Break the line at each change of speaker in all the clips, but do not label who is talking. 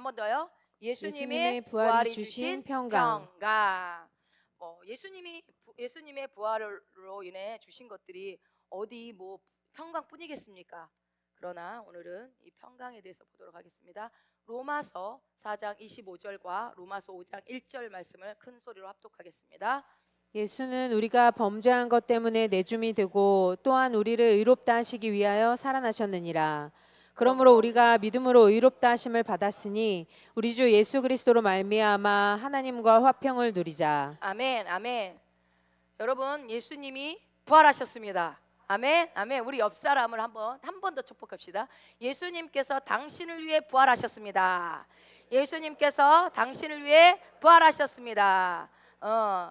번 더요.
예수님의 부활이 주신 평강.
평강. 예수님의 부활로 인해 주신 것들이 어디 뭐 평강뿐이겠습니까? 그러나 오늘은 이 평강에 대해서 보도록 하겠습니다. 로마서 4장 25절과 로마서 5장 1절 말씀을 큰 소리로 합독하겠습니다.
예수는 우리가 범죄한 것 때문에 내줌이 되고 또한 우리를 의롭다 하시기 위하여 살아나셨느니라. 그러므로 우리가 믿음으로 의롭다 하심을 받았으니 우리 주 예수 그리스도로 말미암아 하나님과 화평을 누리자.
아멘, 아멘. 여러분, 예수님이 부활하셨습니다. 아멘, 아멘. 우리 옆 사람을 한 번 더 축복합시다. 예수님께서 당신을 위해 부활하셨습니다. 예수님께서 당신을 위해 부활하셨습니다.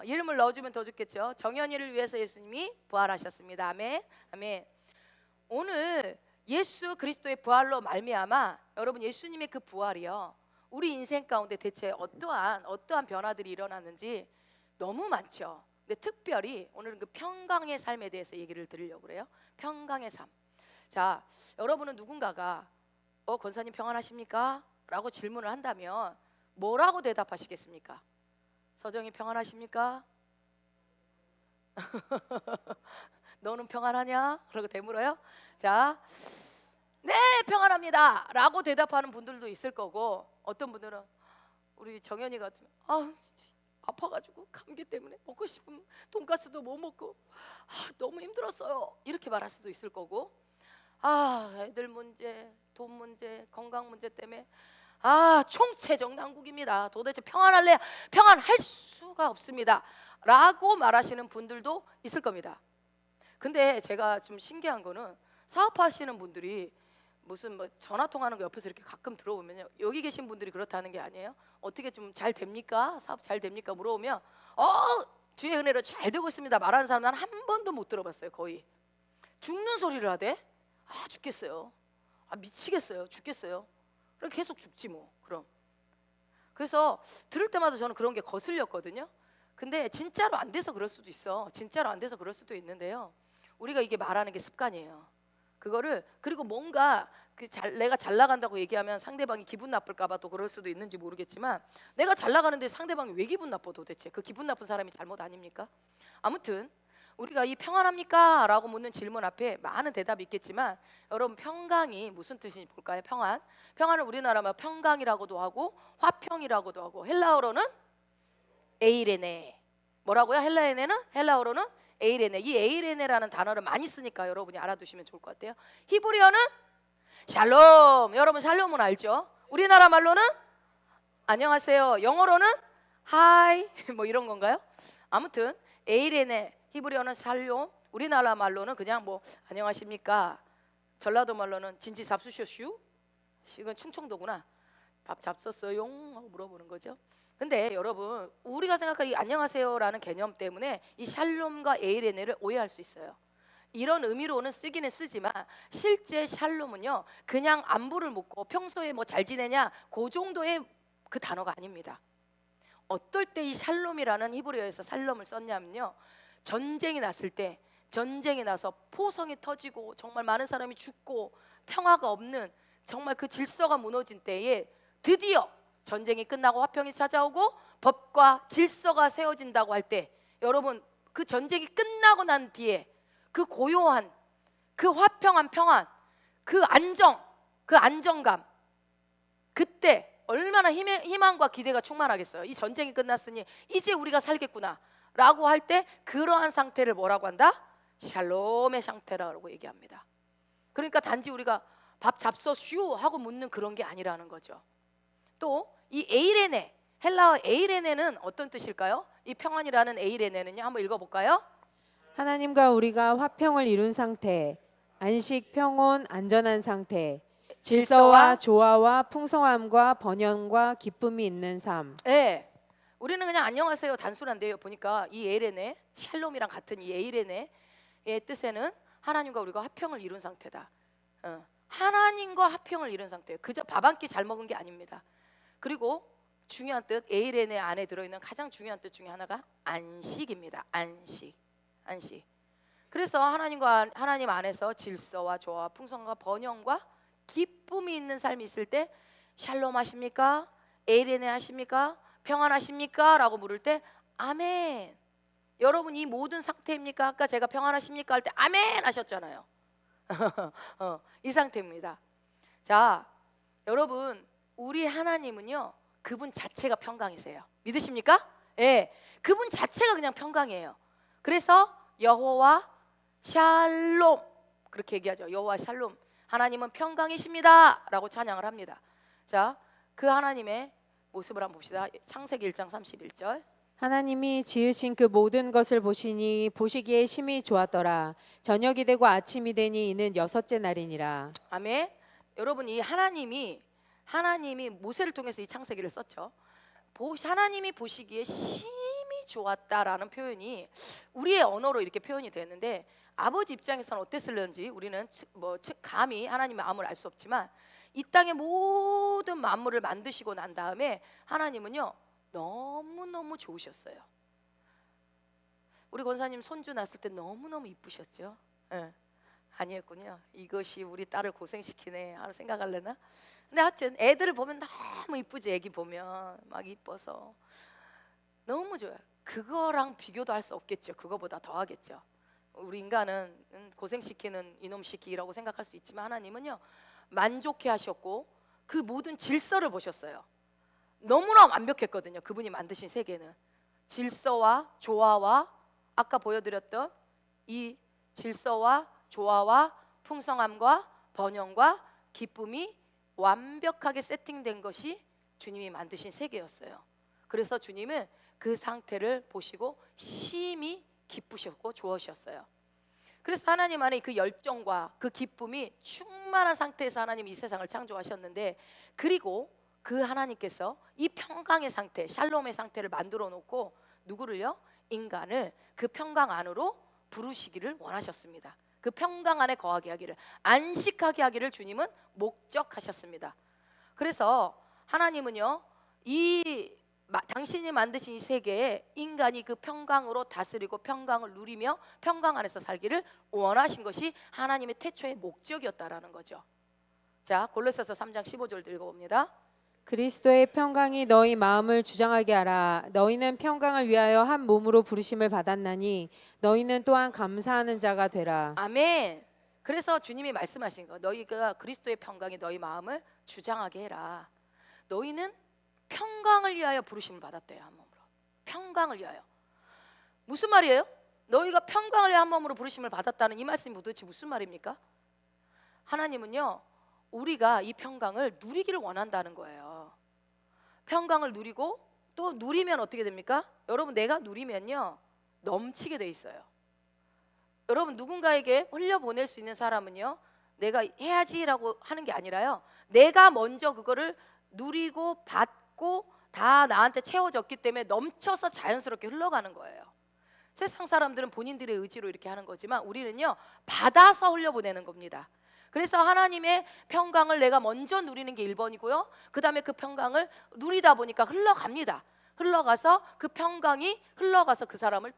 이름을 넣어주면 더 좋겠죠. 정연이를 위해서 예수님이 부활하셨습니다. 아멘, 아멘. 오늘 예수 그리스도의 부활로 말미암아 여러분, 예수님의 그 부활이요, 우리 인생 가운데 대체 어떠한 변화들이 일어났는지 너무 많죠. 근데 특별히 오늘은 그 평강의 삶에 대해서 얘기를 드리려고 그래요. 평강의 삶. 자, 여러분은 누군가가 권사님 평안하십니까? 라고 질문을 한다면 뭐라고 대답하시겠습니까? 서정이 평안하십니까? 너는 평안하냐? 그러고 되물어요. 자, 네, 평안합니다 라고 대답하는 분들도 있을 거고, 어떤 분들은 우리 정연이 같으면 아파가지고 감기 때문에 먹고 싶은 돈가스도 못 먹고 너무 힘들었어요 이렇게 말할 수도 있을 거고, 애들 문제, 돈 문제, 건강 문제 때문에 총체적 난국입니다. 도대체 평안할래? 평안할 수가 없습니다 라고 말하시는 분들도 있을 겁니다. 근데 제가 좀 신기한 거는 사업하시는 분들이 무슨 전화 통화하는 거 옆에서 이렇게 가끔 들어보면요, 여기 계신 분들이 그렇다는 게 아니에요. 어떻게 좀 잘 됩니까? 사업 잘 됩니까? 물어보면 주의 은혜로 잘 되고 있습니다 말하는 사람 난 한 번도 못 들어봤어요. 거의 죽는 소리를 하대. 죽겠어요. 미치겠어요. 죽겠어요. 그럼 계속 죽지 뭐. 그럼 그래서 들을 때마다 저는 그런 게 거슬렸거든요. 근데 진짜로 안 돼서 그럴 수도 있어. 진짜로 안 돼서 그럴 수도 있는데요, 우리가 이게 말하는 게 습관이에요. 그거를, 그리고 뭔가 내가 잘 나간다고 얘기하면 상대방이 기분 나쁠까봐 또 그럴 수도 있는지 모르겠지만, 내가 잘 나가는데 상대방이 왜 기분 나빠 도대체? 그 기분 나쁜 사람이 잘못 아닙니까? 아무튼 우리가 이 평안합니까? 라고 묻는 질문 앞에 많은 대답이 있겠지만, 여러분, 평강이 무슨 뜻인지 볼까요? 평안을 우리나라만 평강이라고도 하고 화평이라고도 하고, 헬라어로는 에이레네. 뭐라고요? 헬라어로는 에이레네. 이 에이레네라는 단어를 많이 쓰니까 여러분이 알아두시면 좋을 것 같아요. 히브리어는 샬롬. 여러분, 샬롬은 알죠? 우리나라 말로는 안녕하세요. 영어로는 하이 뭐 이런 건가요? 아무튼 에이레네, 히브리어는 샬롬, 우리나라 말로는 그냥 안녕하십니까. 전라도 말로는 진지 잡수쇼슈. 이건 충청도구나. 밥 잡섰어요? 하고 물어보는 거죠. 근데 여러분, 우리가 생각하는 이 안녕하세요라는 개념 때문에 이 샬롬과 에이레네를 오해할 수 있어요. 이런 의미로는 쓰기는 쓰지만 실제 샬롬은요, 그냥 안부를 묻고 평소에 잘 지내냐 그 정도의 그 단어가 아닙니다. 어떨 때 이 샬롬이라는 히브리어에서 샬롬을 썼냐면요, 전쟁이 났을 때, 전쟁이 나서 포성이 터지고 정말 많은 사람이 죽고 평화가 없는, 정말 그 질서가 무너진 때에 드디어 전쟁이 끝나고 화평이 찾아오고 법과 질서가 세워진다고 할 때, 여러분, 그 전쟁이 끝나고 난 뒤에 그 고요한, 그 화평한 평안, 그 안정감, 그때 얼마나 희망과 기대가 충만하겠어요. 이 전쟁이 끝났으니 이제 우리가 살겠구나 라고 할 때, 그러한 상태를 뭐라고 한다? 샬롬의 상태라고 얘기합니다. 그러니까 단지 우리가 밥 잡숴 슈 하고 묻는 그런 게 아니라는 거죠. 또 이 에이레네, 헬라어 에이레네는 어떤 뜻일까요? 이 평안이라는 에이레네는요, 한번 읽어볼까요?
하나님과 우리가 화평을 이룬 상태, 안식, 평온, 안전한 상태, 질서와 조화와 풍성함과 번영과 기쁨이 있는 삶.
네, 우리는 그냥 안녕하세요 단순한데요, 보니까 이 에이레네, 샬롬이랑 같은 이 에이레네의 뜻에는 하나님과 우리가 화평을 이룬 상태다. 하나님과 화평을 이룬 상태예요. 그저 밥 한 끼 잘 먹은 게 아닙니다. 그리고 중요한 뜻, 에이레네 안에 들어있는 가장 중요한 뜻 중에 하나가 안식입니다. 안식. 그래서 하나님 안에서 질서와 조화, 풍성과 번영과 기쁨이 있는 삶이 있을 때, 샬롬 하십니까? 에이레네 하십니까? 평안하십니까? 라고 물을 때 아멘. 여러분 이 모든 상태입니까? 아까 제가 평안하십니까? 할 때 아멘 하셨잖아요. 이 상태입니다. 자, 여러분 우리 하나님은요 그분 자체가 평강이세요. 믿으십니까? 예, 그분 자체가 그냥 평강이에요. 그래서 여호와 샬롬 그렇게 얘기하죠. 여호와 샬롬, 하나님은 평강이십니다 라고 찬양을 합니다. 자, 그 하나님의 모습을 한번 봅시다. 창세기 1장 31절.
하나님이 지으신 그 모든 것을 보시니 보시기에 심히 좋았더라. 저녁이 되고 아침이 되니 이는 여섯째 날이니라.
아멘. 여러분 이 하나님이 모세를 통해서 이 창세기를 썼죠. 하나님이 보시기에 심히 좋았다라는 표현이 우리의 언어로 이렇게 표현이 되는데 아버지 입장에서는 어땠을런지 우리는 감히 하나님의 마음을 알 수 없지만 이 땅의 모든 만물을 만드시고 난 다음에 하나님은요 너무너무 좋으셨어요. 우리 권사님 손주 낳았을 때 너무너무 이쁘셨죠? 예. 아니었군요. 이것이 우리 딸을 고생시키네 하는 생각할래나? 근데 하여튼 애들을 보면 너무 이쁘지. 애기 보면 막 이뻐서 너무 좋아요. 그거랑 비교도 할 수 없겠죠. 그거보다 더 하겠죠. 우리 인간은 고생시키는 이놈 시키라고 생각할 수 있지만 하나님은요 만족해 하셨고 그 모든 질서를 보셨어요. 너무나 완벽했거든요. 그분이 만드신 세계는 질서와 조화와 아까 보여드렸던 이 질서와 조화와 풍성함과 번영과 기쁨이 완벽하게 세팅된 것이 주님이 만드신 세계였어요. 그래서 주님은 그 상태를 보시고 심히 기쁘셨고 좋으셨어요. 그래서 하나님 안에 그 열정과 그 기쁨이 충만한 상태에서 하나님이 이 세상을 창조하셨는데 그리고 그 하나님께서 이 평강의 상태, 샬롬의 상태를 만들어 놓고 누구를요? 인간을 그 평강 안으로 부르시기를 원하셨습니다. 그 평강 안에 거하게 하기를, 안식하게 하기를 주님은 목적하셨습니다. 그래서 하나님은요 당신이 만드신 이 세계에 인간이 그 평강으로 다스리고 평강을 누리며 평강 안에서 살기를 원하신 것이 하나님의 태초의 목적이었다라는 거죠. 자, 골로새서 3장 15절 읽어봅니다.
그리스도의 평강이 너희 마음을 주장하게 하라. 너희는 평강을 위하여 한 몸으로 부르심을 받았나니 너희는 또한 감사하는 자가 되라.
아멘. 그래서 주님이 말씀하신 거, 너희가 그리스도의 평강이 너희 마음을 주장하게 해라. 너희는 평강을 위하여 부르심을 받았대요. 한 몸으로. 평강을 위하여. 무슨 말이에요? 너희가 평강을 위하여 한 몸으로 부르심을 받았다는 이 말씀이 도대체 무슨 말입니까? 하나님은요 우리가 이 평강을 누리기를 원한다는 거예요. 평강을 누리고 또 누리면 어떻게 됩니까? 여러분 내가 누리면요 넘치게 돼 있어요. 여러분 누군가에게 흘려보낼 수 있는 사람은요 내가 해야지라고 하는 게 아니라요 내가 먼저 그거를 누리고 받고 다 나한테 채워졌기 때문에 넘쳐서 자연스럽게 흘러가는 거예요. 세상 사람들은 본인들의 의지로 이렇게 하는 거지만 우리는요 받아서 흘려보내는 겁니다. 그래서 하나님의 평강을 내가 먼저 누리는 게 1번이고요 그 다음에 그 평강을 누리다 보니까 흘러갑니다. 흘러가서 그 평강이 흘러가서 그 사람을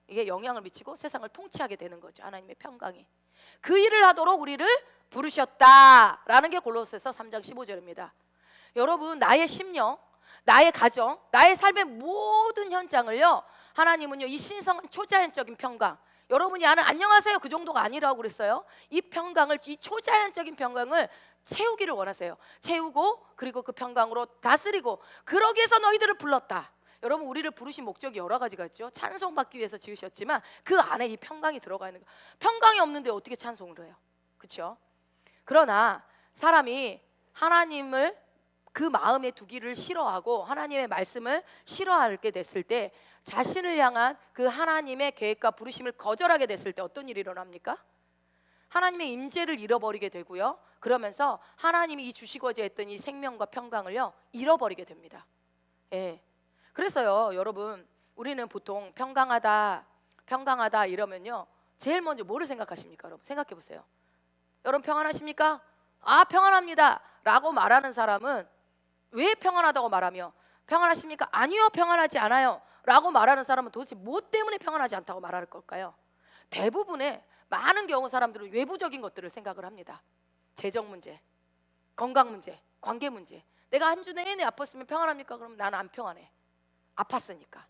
이게 영향을 미치고 세상을 통치하게 되는 거죠. 하나님의 평강이 그 일을 하도록 우리를 부르셨다라는 게 골로새서 3장 15절입니다. 여러분 나의 심령, 나의 가정, 나의 삶의 모든 현장을요 하나님은요 이 신성한 초자연적인 평강, 여러분이 아는 안녕하세요 그 정도가 아니라고 그랬어요. 이 평강을, 이 초자연적인 평강을 채우기를 원하세요. 채우고 그리고 그 평강으로 다스리고 그러기 위해서 너희들을 불렀다. 여러분 우리를 부르신 목적이 여러 가지가 있죠. 찬송받기 위해서 지으셨지만 그 안에 이 평강이 들어가 있는 거. 평강이 없는데 어떻게 찬송을 해요? 그렇죠? 그러나 사람이 하나님을 그 마음에 두기를 싫어하고 하나님의 말씀을 싫어하게 됐을 때 자신을 향한 그 하나님의 계획과 부르심을 거절하게 됐을 때 어떤 일이 일어납니까? 하나님의 임재를 잃어버리게 되고요. 그러면서 하나님이 이 주시고자 했던 이 생명과 평강을요 잃어버리게 됩니다. 예. 그래서요 여러분 우리는 보통 평강하다 이러면요 제일 먼저 뭐를 생각하십니까? 여러분 생각해 보세요. 여러분 평안하십니까? 아 평안합니다 라고 말하는 사람은 왜 평안하다고 말하며 평안하십니까? 아니요 평안하지 않아요 라고 말하는 사람은 도대체 뭐 때문에 평안하지 않다고 말할 걸까요? 대부분의 많은 경우 사람들은 외부적인 것들을 생각을 합니다. 재정 문제, 건강 문제, 관계 문제. 내가 한 주 내내 아팠으면 평안합니까? 그럼 나는 안 평안해. 아팠으니까.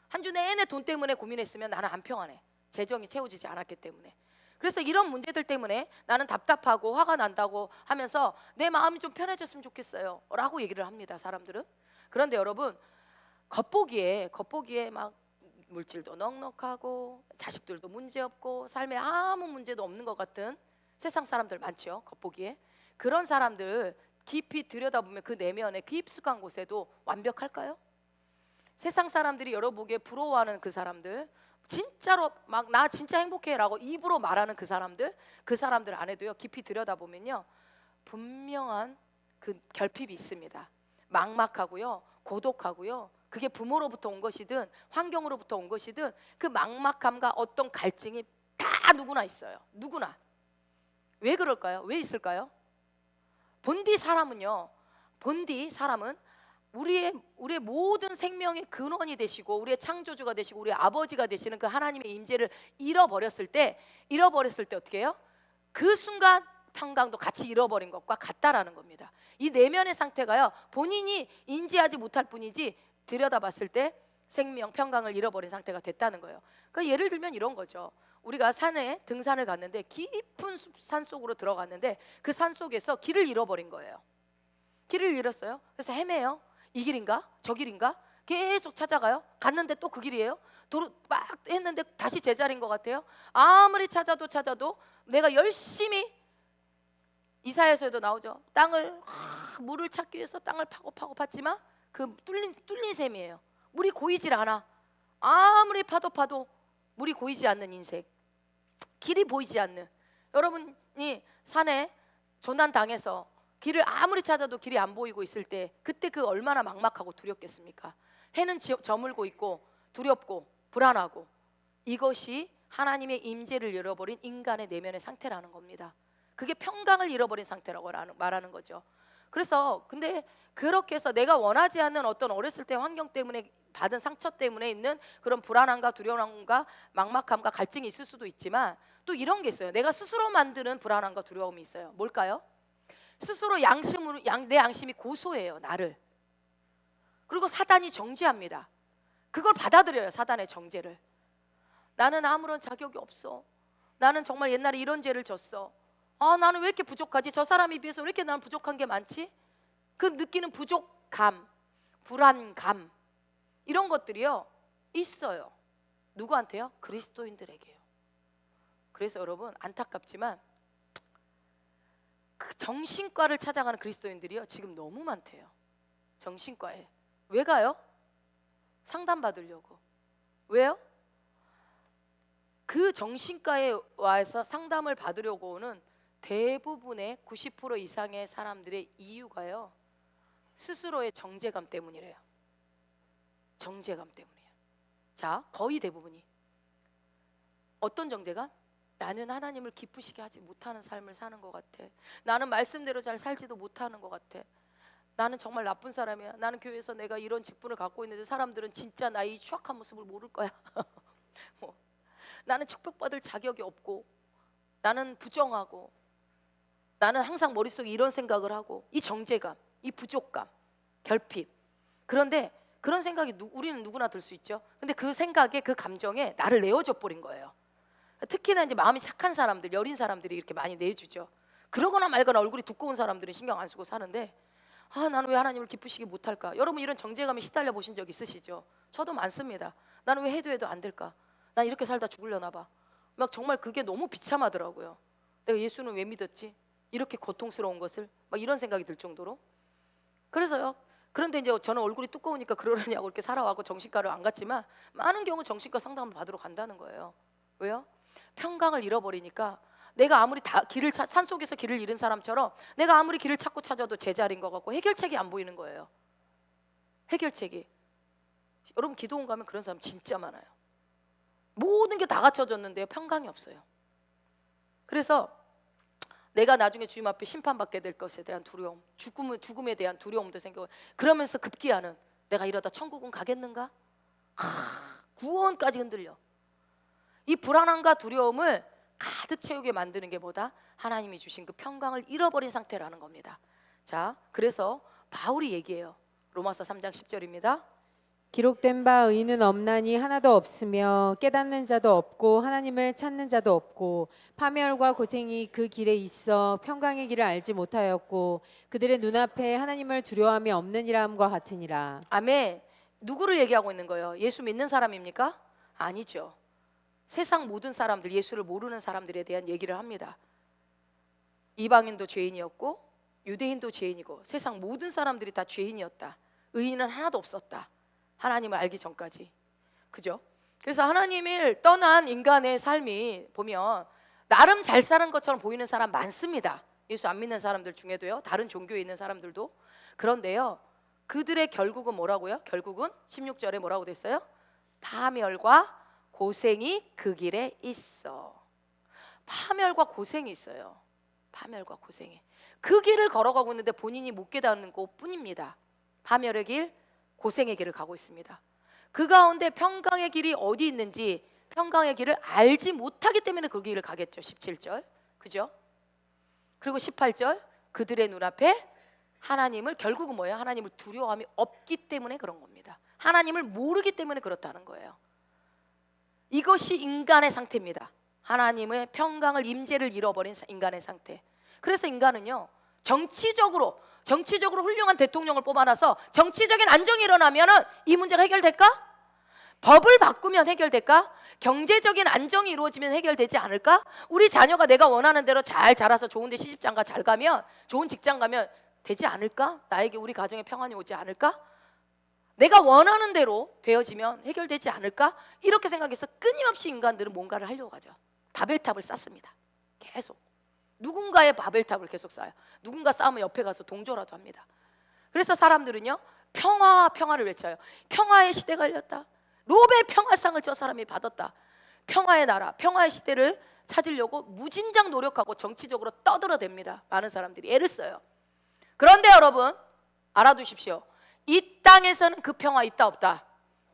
한 주 내내 돈 때문에 고민했으면 나는 안 평안해. 재정이 채워지지 않았기 때문에. 그래서 이런 문제들 때문에 나는 답답하고 화가 난다고 하면서 내 마음이 좀 편해졌으면 좋겠어요 라고 얘기를 합니다, 사람들은. 그런데 여러분, 겉보기에 막 물질도 넉넉하고 자식들도 문제없고 삶에 아무 문제도 없는 것 같은 세상 사람들 많죠, 겉보기에. 그런 사람들 깊이 들여다보면 그 내면에 깊숙한 곳에도 완벽할까요? 세상 사람들이 여러보기에 부러워하는 그 사람들, 진짜로 막 나 진짜 행복해라고 입으로 말하는 그 사람들 안에도요, 깊이 들여다보면요, 분명한 그 결핍이 있습니다. 막막하고요, 고독하고요, 그게 부모로부터 온 것이든 환경으로부터 온 것이든 그 막막함과 어떤 갈증이 다 누구나 있어요. 누구나. 왜 그럴까요? 왜 있을까요? 본디 사람은 우리의 모든 생명의 근원이 되시고 우리의 창조주가 되시고 우리의 아버지가 되시는 그 하나님의 임재를 잃어버렸을 때 어떻게 해요? 그 순간 평강도 같이 잃어버린 것과 같다라는 겁니다. 이 내면의 상태가요, 본인이 인지하지 못할 뿐이지 들여다봤을 때 생명, 평강을 잃어버린 상태가 됐다는 거예요. 그러니까 예를 들면 이런 거죠. 우리가 산에 등산을 갔는데 깊은 산 속으로 들어갔는데 그 산 속에서 길을 잃어버린 거예요. 길을 잃었어요. 그래서 헤매요. 이 길인가? 저 길인가? 계속 찾아가요. 갔는데 또 그 길이에요. 도로 막 했는데 다시 제자리인 것 같아요. 아무리 찾아도 내가 열심히, 이사야서에도 나오죠. 물을 찾기 위해서 땅을 파고 팠지만 그 뚫린 셈이에요. 물이 고이질 않아. 아무리 파도 물이 고이지 않는 인생, 길이 보이지 않는. 여러분이 산에 조난당해서 길을 아무리 찾아도 길이 안 보이고 있을 때 그때 그 얼마나 막막하고 두렵겠습니까? 해는 저물고 있고 두렵고 불안하고, 이것이 하나님의 임재를 잃어버린 인간의 내면의 상태라는 겁니다. 그게 평강을 잃어버린 상태라고 말하는 거죠. 그래서 근데 그렇게 해서 내가 원하지 않는 어떤 어렸을 때 환경 때문에 받은 상처 때문에 있는 그런 불안함과 두려움과 막막함과 갈증이 있을 수도 있지만, 또 이런 게 있어요. 내가 스스로 만드는 불안함과 두려움이 있어요. 뭘까요? 스스로 내 양심이 고소해요, 나를. 그리고 사단이 정죄합니다. 그걸 받아들여요, 사단의 정죄를. 나는 아무런 자격이 없어. 나는 정말 옛날에 이런 죄를 졌어. 나는 왜 이렇게 부족하지? 저 사람에 비해서 왜 이렇게 나는 부족한 게 많지? 그 느끼는 부족감, 불안감, 이런 것들이요 있어요. 누구한테요? 그리스도인들에게요. 그래서 여러분, 안타깝지만 그 정신과를 찾아가는 그리스도인들이요 지금 너무 많대요. 정신과에. 왜 가요? 상담받으려고. 왜요? 그 정신과에 와서 상담을 받으려고 오는 대부분의 90% 이상의 사람들의 이유가요, 스스로의 정죄감 때문이래요. 정죄감 때문이에요. 자, 거의 대부분이. 어떤 정죄감? 나는 하나님을 기쁘시게 하지 못하는 삶을 사는 것 같아. 나는 말씀대로 잘 살지도 못하는 것 같아. 나는 정말 나쁜 사람이야. 나는 교회에서 내가 이런 직분을 갖고 있는데 사람들은 진짜 나의 추악한 모습을 모를 거야. 나는 축복받을 자격이 없고, 나는 부정하고, 나는 항상 머릿속에 이런 생각을 하고, 이 정죄감, 이 부족감, 결핍. 그런데 그런 생각이 우리는 누구나 들 수 있죠. 근데 그 생각에, 그 감정에 나를 내어줘 버린 거예요. 특히나 이제 마음이 착한 사람들, 여린 사람들이 이렇게 많이 내주죠. 그러거나 말거나 얼굴이 두꺼운 사람들은 신경 안 쓰고 사는데, 나는 왜 하나님을 기쁘시게 못할까? 여러분 이런 정죄감에 시달려 보신 적 있으시죠? 저도 많습니다. 나는 왜 해도 안 될까? 난 이렇게 살다 죽으려나 봐. 막 정말 그게 너무 비참하더라고요. 내가 예수는 왜 믿었지? 이렇게 고통스러운 것을, 막 이런 생각이 들 정도로. 그래서요. 그런데 이제 저는 얼굴이 두꺼우니까 그러려냐고 이렇게 살아와고 정신과를 안 갔지만 많은 경우 정신과 상담을 받으러 간다는 거예요. 왜요? 평강을 잃어버리니까 내가 아무리 산속에서 길을 잃은 사람처럼 내가 아무리 길을 찾아도 제자리인 것 같고 해결책이 안 보이는 거예요. 해결책이. 여러분 기도원 가면 그런 사람 진짜 많아요. 모든 게 다 갖춰졌는데요, 평강이 없어요. 그래서 내가 나중에 주님 앞에 심판받게 될 것에 대한 두려움, 죽음에 대한 두려움도 생기고, 그러면서 급기야는 내가 이러다 천국은 가겠는가? 구원까지 흔들려. 이 불안함과 두려움을 가득 채우게 만드는 게 뭐다? 하나님이 주신 그 평강을 잃어버린 상태라는 겁니다. 자, 그래서 바울이 얘기해요. 로마서 3장 10절입니다.
기록된 바 의인은 없나니 하나도 없으며 깨닫는 자도 없고 하나님을 찾는 자도 없고 파멸과 고생이 그 길에 있어 평강의 길을 알지 못하였고 그들의 눈앞에 하나님을 두려워함이 없느니라함과 같으니라.
아멘. 누구를 얘기하고 있는 거예요? 예수 믿는 사람입니까? 아니죠. 세상 모든 사람들, 예수를 모르는 사람들에 대한 얘기를 합니다. 이방인도 죄인이었고 유대인도 죄인이고 세상 모든 사람들이 다 죄인이었다. 의인은 하나도 없었다. 하나님을 알기 전까지. 그죠? 그래서 하나님을 떠난 인간의 삶이 보면 나름 잘 사는 것처럼 보이는 사람 많습니다. 예수 안 믿는 사람들 중에도요. 다른 종교에 있는 사람들도. 그런데요. 그들의 결국은 뭐라고요? 결국은 16절에 뭐라고 됐어요? 파멸과 고생이 그 길에 있어. 파멸과 고생이 있어요. 파멸과 고생이. 그 길을 걸어가고 있는데 본인이 못 깨닫는 것뿐입니다. 파멸의 길, 고생의 길을 가고 있습니다. 그 가운데 평강의 길이 어디 있는지 평강의 길을 알지 못하기 때문에 그 길을 가겠죠. 17절. 그죠? 그리고 18절. 그들의 눈앞에 하나님을 결국은 뭐예요? 하나님을 두려워함이 없기 때문에 그런 겁니다. 하나님을 모르기 때문에 그렇다는 거예요. 이것이 인간의 상태입니다. 하나님의 평강을 임재를 잃어버린 인간의 상태. 그래서 인간은요. 정치적으로 훌륭한 대통령을 뽑아놔서 정치적인 안정이 일어나면 이 문제가 해결될까? 법을 바꾸면 해결될까? 경제적인 안정이 이루어지면 해결되지 않을까? 우리 자녀가 내가 원하는 대로 잘 자라서 좋은 데 시집장가 잘 가면 좋은 직장 가면 되지 않을까? 나에게 우리 가정에 평안이 오지 않을까? 내가 원하는 대로 되어지면 해결되지 않을까? 이렇게 생각해서 끊임없이 인간들은 뭔가를 하려고 하죠. 바벨탑을 쌓습니다. 계속. 누군가의 바벨탑을 계속 쌓아요. 누군가 싸우면 옆에 가서 동조라도 합니다. 그래서 사람들은요. 평화를 외쳐요. 평화의 시대가 열렸다. 노벨 평화상을 저 사람이 받았다. 평화의 나라, 평화의 시대를 찾으려고 무진장 노력하고 정치적으로 떠들어댑니다. 많은 사람들이 애를 써요. 그런데 여러분 알아두십시오. 이 땅에서는 그 평화 있다 없다?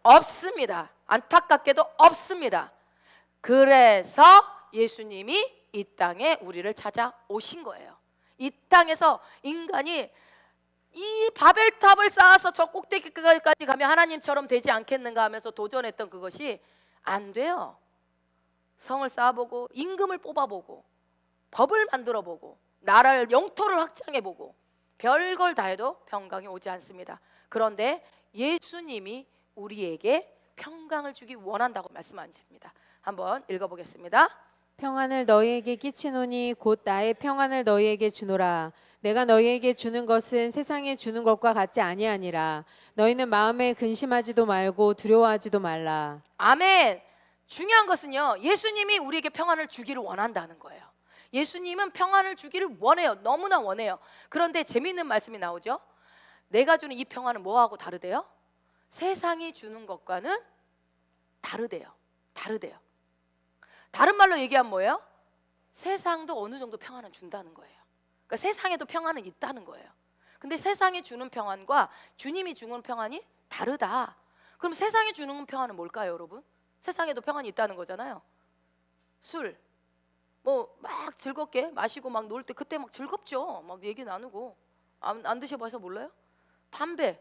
없습니다. 안타깝게도 없습니다. 그래서 예수님이 이 땅에 우리를 찾아오신 거예요. 이 땅에서 인간이 이 바벨탑을 쌓아서 저 꼭대기까지 가면 하나님처럼 되지 않겠는가 하면서 도전했던 그것이 안 돼요. 성을 쌓아보고 임금을 뽑아보고 법을 만들어보고 나라를 영토를 확장해보고 별걸 다 해도 평강이 오지 않습니다. 그런데 예수님이 우리에게 평강을 주기 원한다고 말씀하십니다. 한번 읽어보겠습니다.
평안을 너희에게 끼치노니 곧 나의 평안을 너희에게 주노라. 내가 너희에게 주는 것은 세상에 주는 것과 같지 아니하니라. 너희는 마음에 근심하지도 말고 두려워하지도 말라.
아멘. 중요한 것은요. 예수님이 우리에게 평안을 주기를 원한다는 거예요. 예수님은 평안을 주기를 원해요. 너무나 원해요. 그런데 재미있는 말씀이 나오죠. 내가 주는 이 평안은 뭐하고 다르대요? 세상이 주는 것과는 다르대요. 다른 말로 얘기하면 뭐예요? 세상도 어느 정도 평안을 준다는 거예요. 그러니까 세상에도 평안은 있다는 거예요. 근데 세상이 주는 평안과 주님이 주는 평안이 다르다. 그럼 세상이 주는 평안은 뭘까요, 여러분? 세상에도 평안이 있다는 거잖아요. 술, 뭐 막 즐겁게 마시고 막 놀 때 그때 막 즐겁죠. 막 얘기 나누고. 안 드셔봐서 몰라요? 담배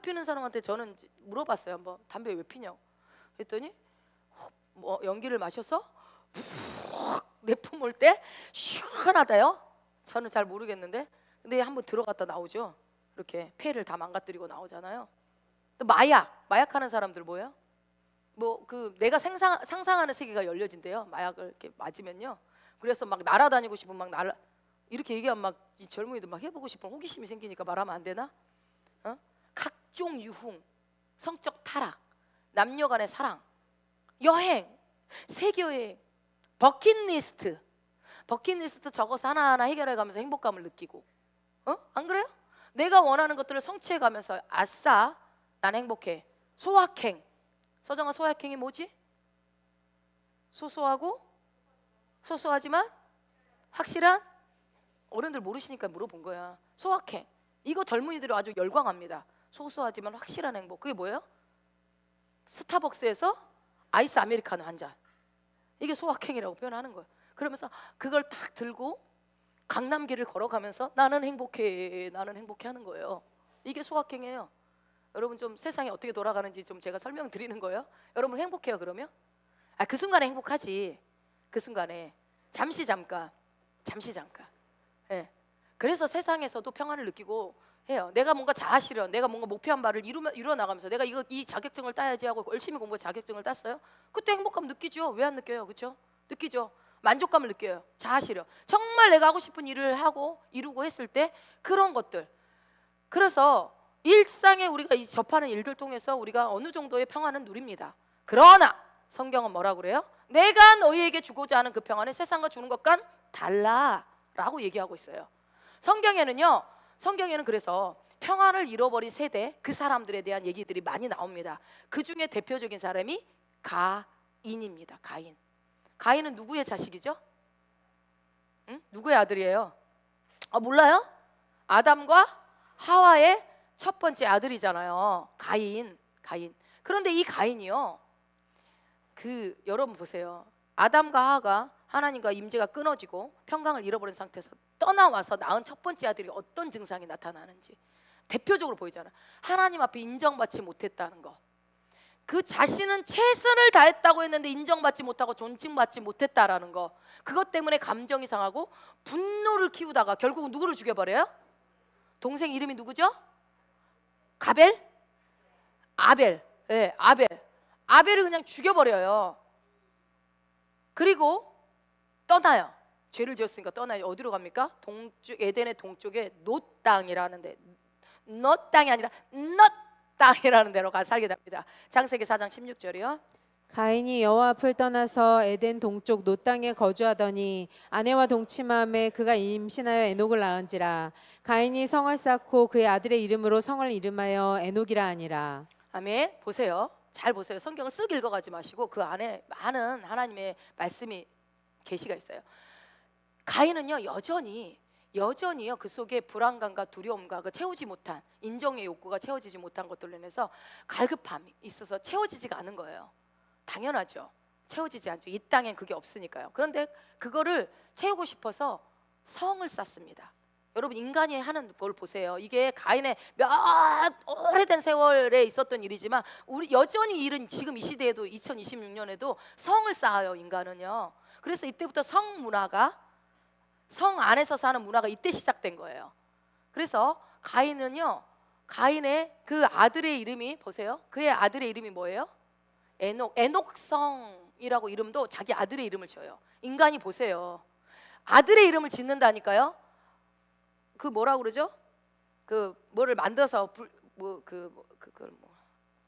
피우는 사람한테 저는 물어봤어요. 한번 담배 왜 피냐고. 그랬더니 뭐 연기를 마셔서 내품 올 때 시원하다요. 저는 잘 모르겠는데 근데 한번 들어갔다 나오죠. 이렇게 폐를 다 망가뜨리고 나오잖아요. 또 마약하는 사람들 뭐예요? 뭐 그 내가 상상하는 세계가 열려진대요. 마약을 이렇게 맞으면요. 그래서 막 날아다니고 싶은 이렇게 얘기하면 막 이 젊은이들 막 해보고 싶은 호기심이 생기니까 말하면 안 되나? 각종 유흥, 성적 타락, 남녀간의 사랑, 여행, 세계여행, 버킷리스트 적어서 하나하나 해결해가면서 행복감을 느끼고, 안 그래요? 내가 원하는 것들을 성취해가면서 아싸, 난 행복해. 소확행. 서정아, 소확행이 뭐지? 소소하지만 확실한. 어른들 모르시니까 물어본 거야. 소확행. 이거 젊은이들이 아주 열광합니다. 소소하지만 확실한 행복. 그게 뭐예요? 스타벅스에서 아이스 아메리카노 한 잔. 이게 소확행이라고 표현하는 거예요. 그러면서 그걸 딱 들고 강남길을 걸어가면서 나는 행복해, 나는 행복해 하는 거예요. 이게 소확행이에요. 여러분 좀 세상이 어떻게 돌아가는지 좀 제가 설명드리는 거예요. 여러분 행복해요 그러면? 그 순간에 행복하지. 그 순간에 잠시 잠깐. 예. 그래서 세상에서도 평안을 느끼고 해요. 내가 뭔가 자아실현, 내가 뭔가 목표한 바를 이루어 나가면서 내가 이 자격증을 따야지 하고 열심히 공부해서 자격증을 땄어요. 그때 행복감 느끼죠. 왜 안 느껴요? 그렇죠? 느끼죠. 만족감을 느껴요. 자아실현. 정말 내가 하고 싶은 일을 하고 이루고 했을 때 그런 것들. 그래서 일상에 우리가 이 접하는 일들 통해서 우리가 어느 정도의 평안은 누립니다. 그러나 성경은 뭐라고 그래요? 내가 너희에게 주고자 하는 그 평안은 세상과 주는 것과는 달라라고 얘기하고 있어요. 성경에는 그래서 평안을 잃어버린 세대, 그 사람들에 대한 얘기들이 많이 나옵니다. 그 중에 대표적인 사람이 가인입니다. 가인은 누구의 자식이죠? 응? 누구의 아들이에요? 몰라요? 아담과 하와의 첫 번째 아들이잖아요. 가인. 그런데 이 가인이요. 여러분 보세요. 아담과 하와가 하나님과 임재가 끊어지고 평강을 잃어버린 상태에서 떠나와서 낳은 첫 번째 아들이 어떤 증상이 나타나는지 대표적으로 보이잖아요. 하나님 앞에 인정받지 못했다는 거. 그 자신은 최선을 다했다고 했는데 인정받지 못하고 존칭받지 못했다라는 거. 그것 때문에 감정이 상하고 분노를 키우다가 결국 누구를 죽여버려요? 동생 이름이 누구죠? 아벨. 네, 아벨을 그냥 죽여버려요. 그리고 떠나요. 죄를 지었으니까 떠나요. 어디로 갑니까? 에덴의 동쪽에 놋 땅이라는 데로 가 살게 됩니다. 창세기 4장 16절이요.
가인이 여호와 앞을 떠나서 에덴 동쪽 놋 땅에 거주하더니 아내와 동침함에 그가 임신하여 에녹을 낳은지라. 가인이 성을 쌓고 그의 아들의 이름으로 성을 이름하여 에녹이라 하니라. 아멘.
보세요. 잘 보세요. 성경을 쓱 읽어가지 마시고 그 안에 많은 하나님의 말씀이 계시가 있어요. 가인은요 여전히요 그 속에 불안감과 두려움과 그 채우지 못한 인정의 욕구가 채워지지 못한 것들로 인해서 갈급함이 있어서 채워지지가 않은 거예요. 당연하죠. 채워지지 않죠. 이 땅엔 그게 없으니까요. 그런데 그거를 채우고 싶어서 성을 쌓습니다. 여러분 인간이 하는 걸 보세요. 이게 가인의 몇 오래된 세월에 있었던 일이지만 우리 여전히 일은 지금 이 시대에도 2026년에도 성을 쌓아요. 인간은요. 그래서 이때부터 성 안에서 사는 문화가 이때 시작된 거예요. 그래서 가인의 그 아들의 이름이 보세요. 그의 아들의 이름이 뭐예요? 에녹성이라고 이름도 자기 아들의 이름을 줘요. 인간이 보세요. 아들의 이름을 짓는다니까요. 그 뭐라고 그러죠? 그 뭐를 만들어서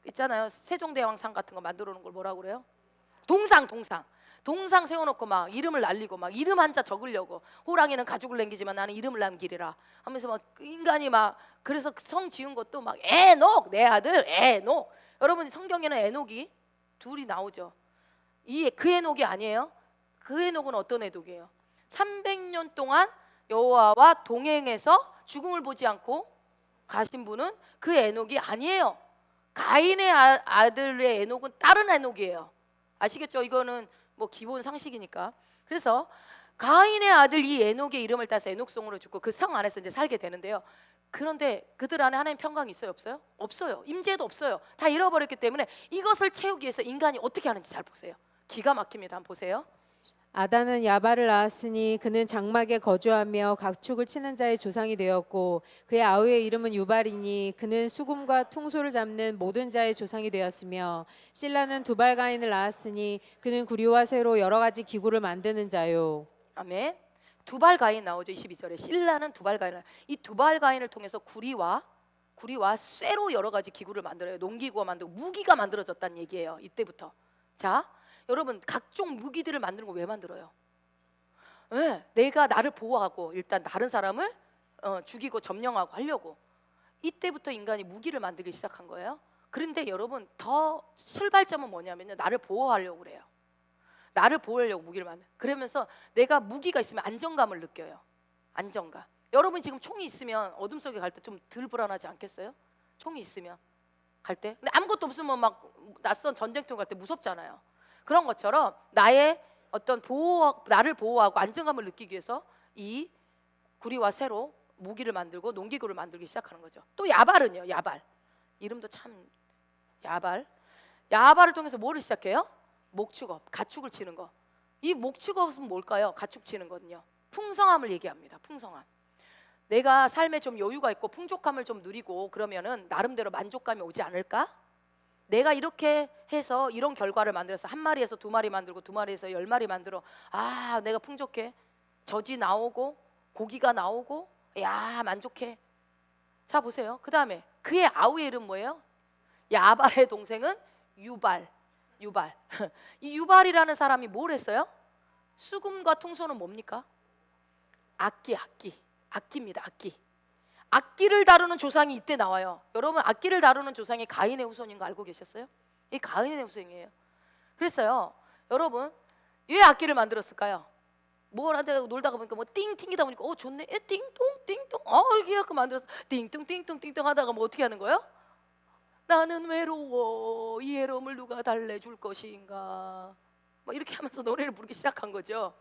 있잖아요. 세종대왕상 같은 거 만들어 놓은 걸 뭐라고 그래요? 동상 세워놓고 막 이름을 날리고 막 이름 한자 적으려고 호랑이는 가죽을 남기지만 나는 이름을 남기리라 하면서 막 인간이 막 그래서 성 지은 것도 막 에녹 내 아들 에녹. 여러분 성경에는 에녹이 둘이 나오죠. 그 에녹이 아니에요. 그 에녹은 어떤 에녹이에요? 300년 동안 여호와와 동행해서 죽음을 보지 않고 가신 분은 그 에녹이 아니에요. 가인의 아들의 에녹은 다른 에녹이에요. 아시겠죠? 이거는 뭐 기본 상식이니까. 그래서 가인의 아들 이 에녹의 이름을 따서 에녹성으로 짓고 그 성 안에서 이제 살게 되는데요. 그런데 그들 안에 하나님 평강이 있어요, 없어요? 없어요. 임재도 없어요. 다 잃어버렸기 때문에 이것을 채우기 위해서 인간이 어떻게 하는지 잘 보세요. 기가 막힙니다. 한번 보세요.
아단은 야발을 낳았으니 그는 장막에 거주하며 각축을 치는 자의 조상이 되었고 그의 아우의 이름은 유발이니 그는 수금과 퉁소를 잡는 모든 자의 조상이 되었으며 실라는 두발가인을 낳았으니 그는 구리와 쇠로 여러 가지 기구를 만드는 자요.
아멘. 두발가인 나오죠. 22절에 실라는 두발가인. 이 두발가인을 통해서 구리와 쇠로 여러 가지 기구를 만들어요. 농기구가 만들고 무기가 만들어졌다는 얘기예요. 이때부터. 자, 여러분 각종 무기들을 만드는 거 왜 만들어요? 왜? 내가 나를 보호하고 일단 다른 사람을 죽이고 점령하고 하려고. 이때부터 인간이 무기를 만들기 시작한 거예요. 그런데 여러분 더 출발점은 뭐냐면요. 나를 보호하려고 그래요. 나를 보호하려고 무기를 만들. 그러면서 내가 무기가 있으면 안정감을 느껴요. 안정감. 여러분 지금 총이 있으면 어둠 속에 갈 때 좀 덜 불안하지 않겠어요? 총이 있으면 갈 때. 근데 아무것도 없으면 막 낯선 전쟁터 갈 때 무섭잖아요. 그런 것처럼 나의 어떤 나를 보호하고 안정감을 느끼기 위해서 이 구리와 새로 모기를 만들고 농기구를 만들기 시작하는 거죠. 또 야발은요. 야발. 이름도 참 야발. 야발을 통해서 뭐를 시작해요? 목축업, 가축을 치는 거. 이 목축업은 뭘까요? 가축 치는 거든요. 풍성함을 얘기합니다. 풍성함. 내가 삶에 좀 여유가 있고 풍족함을 좀 누리고 그러면은 나름대로 만족감이 오지 않을까? 내가 이렇게 해서 이런 결과를 만들어서 한 마리에서 두 마리 만들고 두 마리에서 10마리 만들어. 아, 내가 풍족해. 젖이 나오고 고기가 나오고 야, 만족해. 자, 보세요. 그 다음에 그의 아우의 이름 뭐예요? 야발의 동생은 유발. 유발. 이 유발이라는 사람이 뭘 했어요? 수금과 통소는 뭡니까? 악기입니다. 악기. 악기를 다루는 조상이 이때 나와요. 여러분, 악기를 다루는 조상이 가인의 후손인 거 알고 계셨어요? 이 가인의 후손이에요. 그랬어요. 여러분, 왜 악기를 만들었을까요? 뭘 하다가 놀다가 보니까 뭐 띵띵이다 보니까 좋네. 띵동 띵동. 이렇게 해서 만들어서 띵동 띵동 띵동 하다가 뭐 어떻게 하는 거예요? 나는 외로워. 이 외로움을 누가 달래줄 것인가. 뭐 이렇게 하면서 노래를 부르기 시작한 거죠.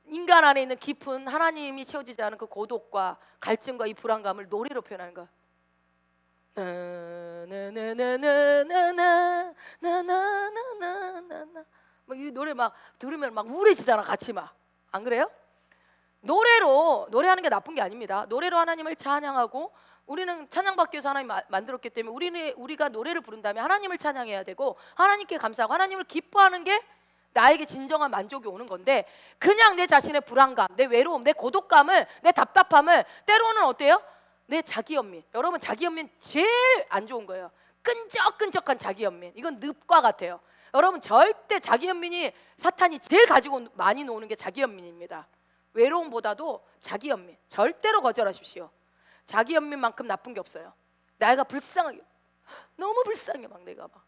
인간 안에 있는 깊은 하나님이 채워지지 않은 그 고독과 갈증과 이 불안감을 노래로 표현하는 거야. 나나나나나나나나나나나나나. 막 이 노래 막 들으면 막 우울해지잖아. 같이 막. 안 그래요? 노래로 노래하는 게 나쁜 게 아닙니다. 노래로 하나님을 찬양하고 우리는 찬양받기 위해서 하나님 만들었기 때문에 우리가 노래를 부른 다음에 하나님을 찬양해야 되고 하나님께 감사하고 하나님을 기뻐하는 게 나에게 진정한 만족이 오는 건데 그냥 내 자신의 불안감, 내 외로움, 내 고독감을, 내 답답함을 때로는 어때요? 내 자기연민. 여러분, 자기연민 제일 안 좋은 거예요. 끈적끈적한 자기연민. 이건 늪과 같아요. 여러분, 절대 자기연민이 사탄이 제일 가지고 많이 노는 게 자기연민입니다. 외로움보다도 자기연민. 절대로 거절하십시오. 자기연민만큼 나쁜 게 없어요. 내가 불쌍하게 너무 불쌍해 막 내가 막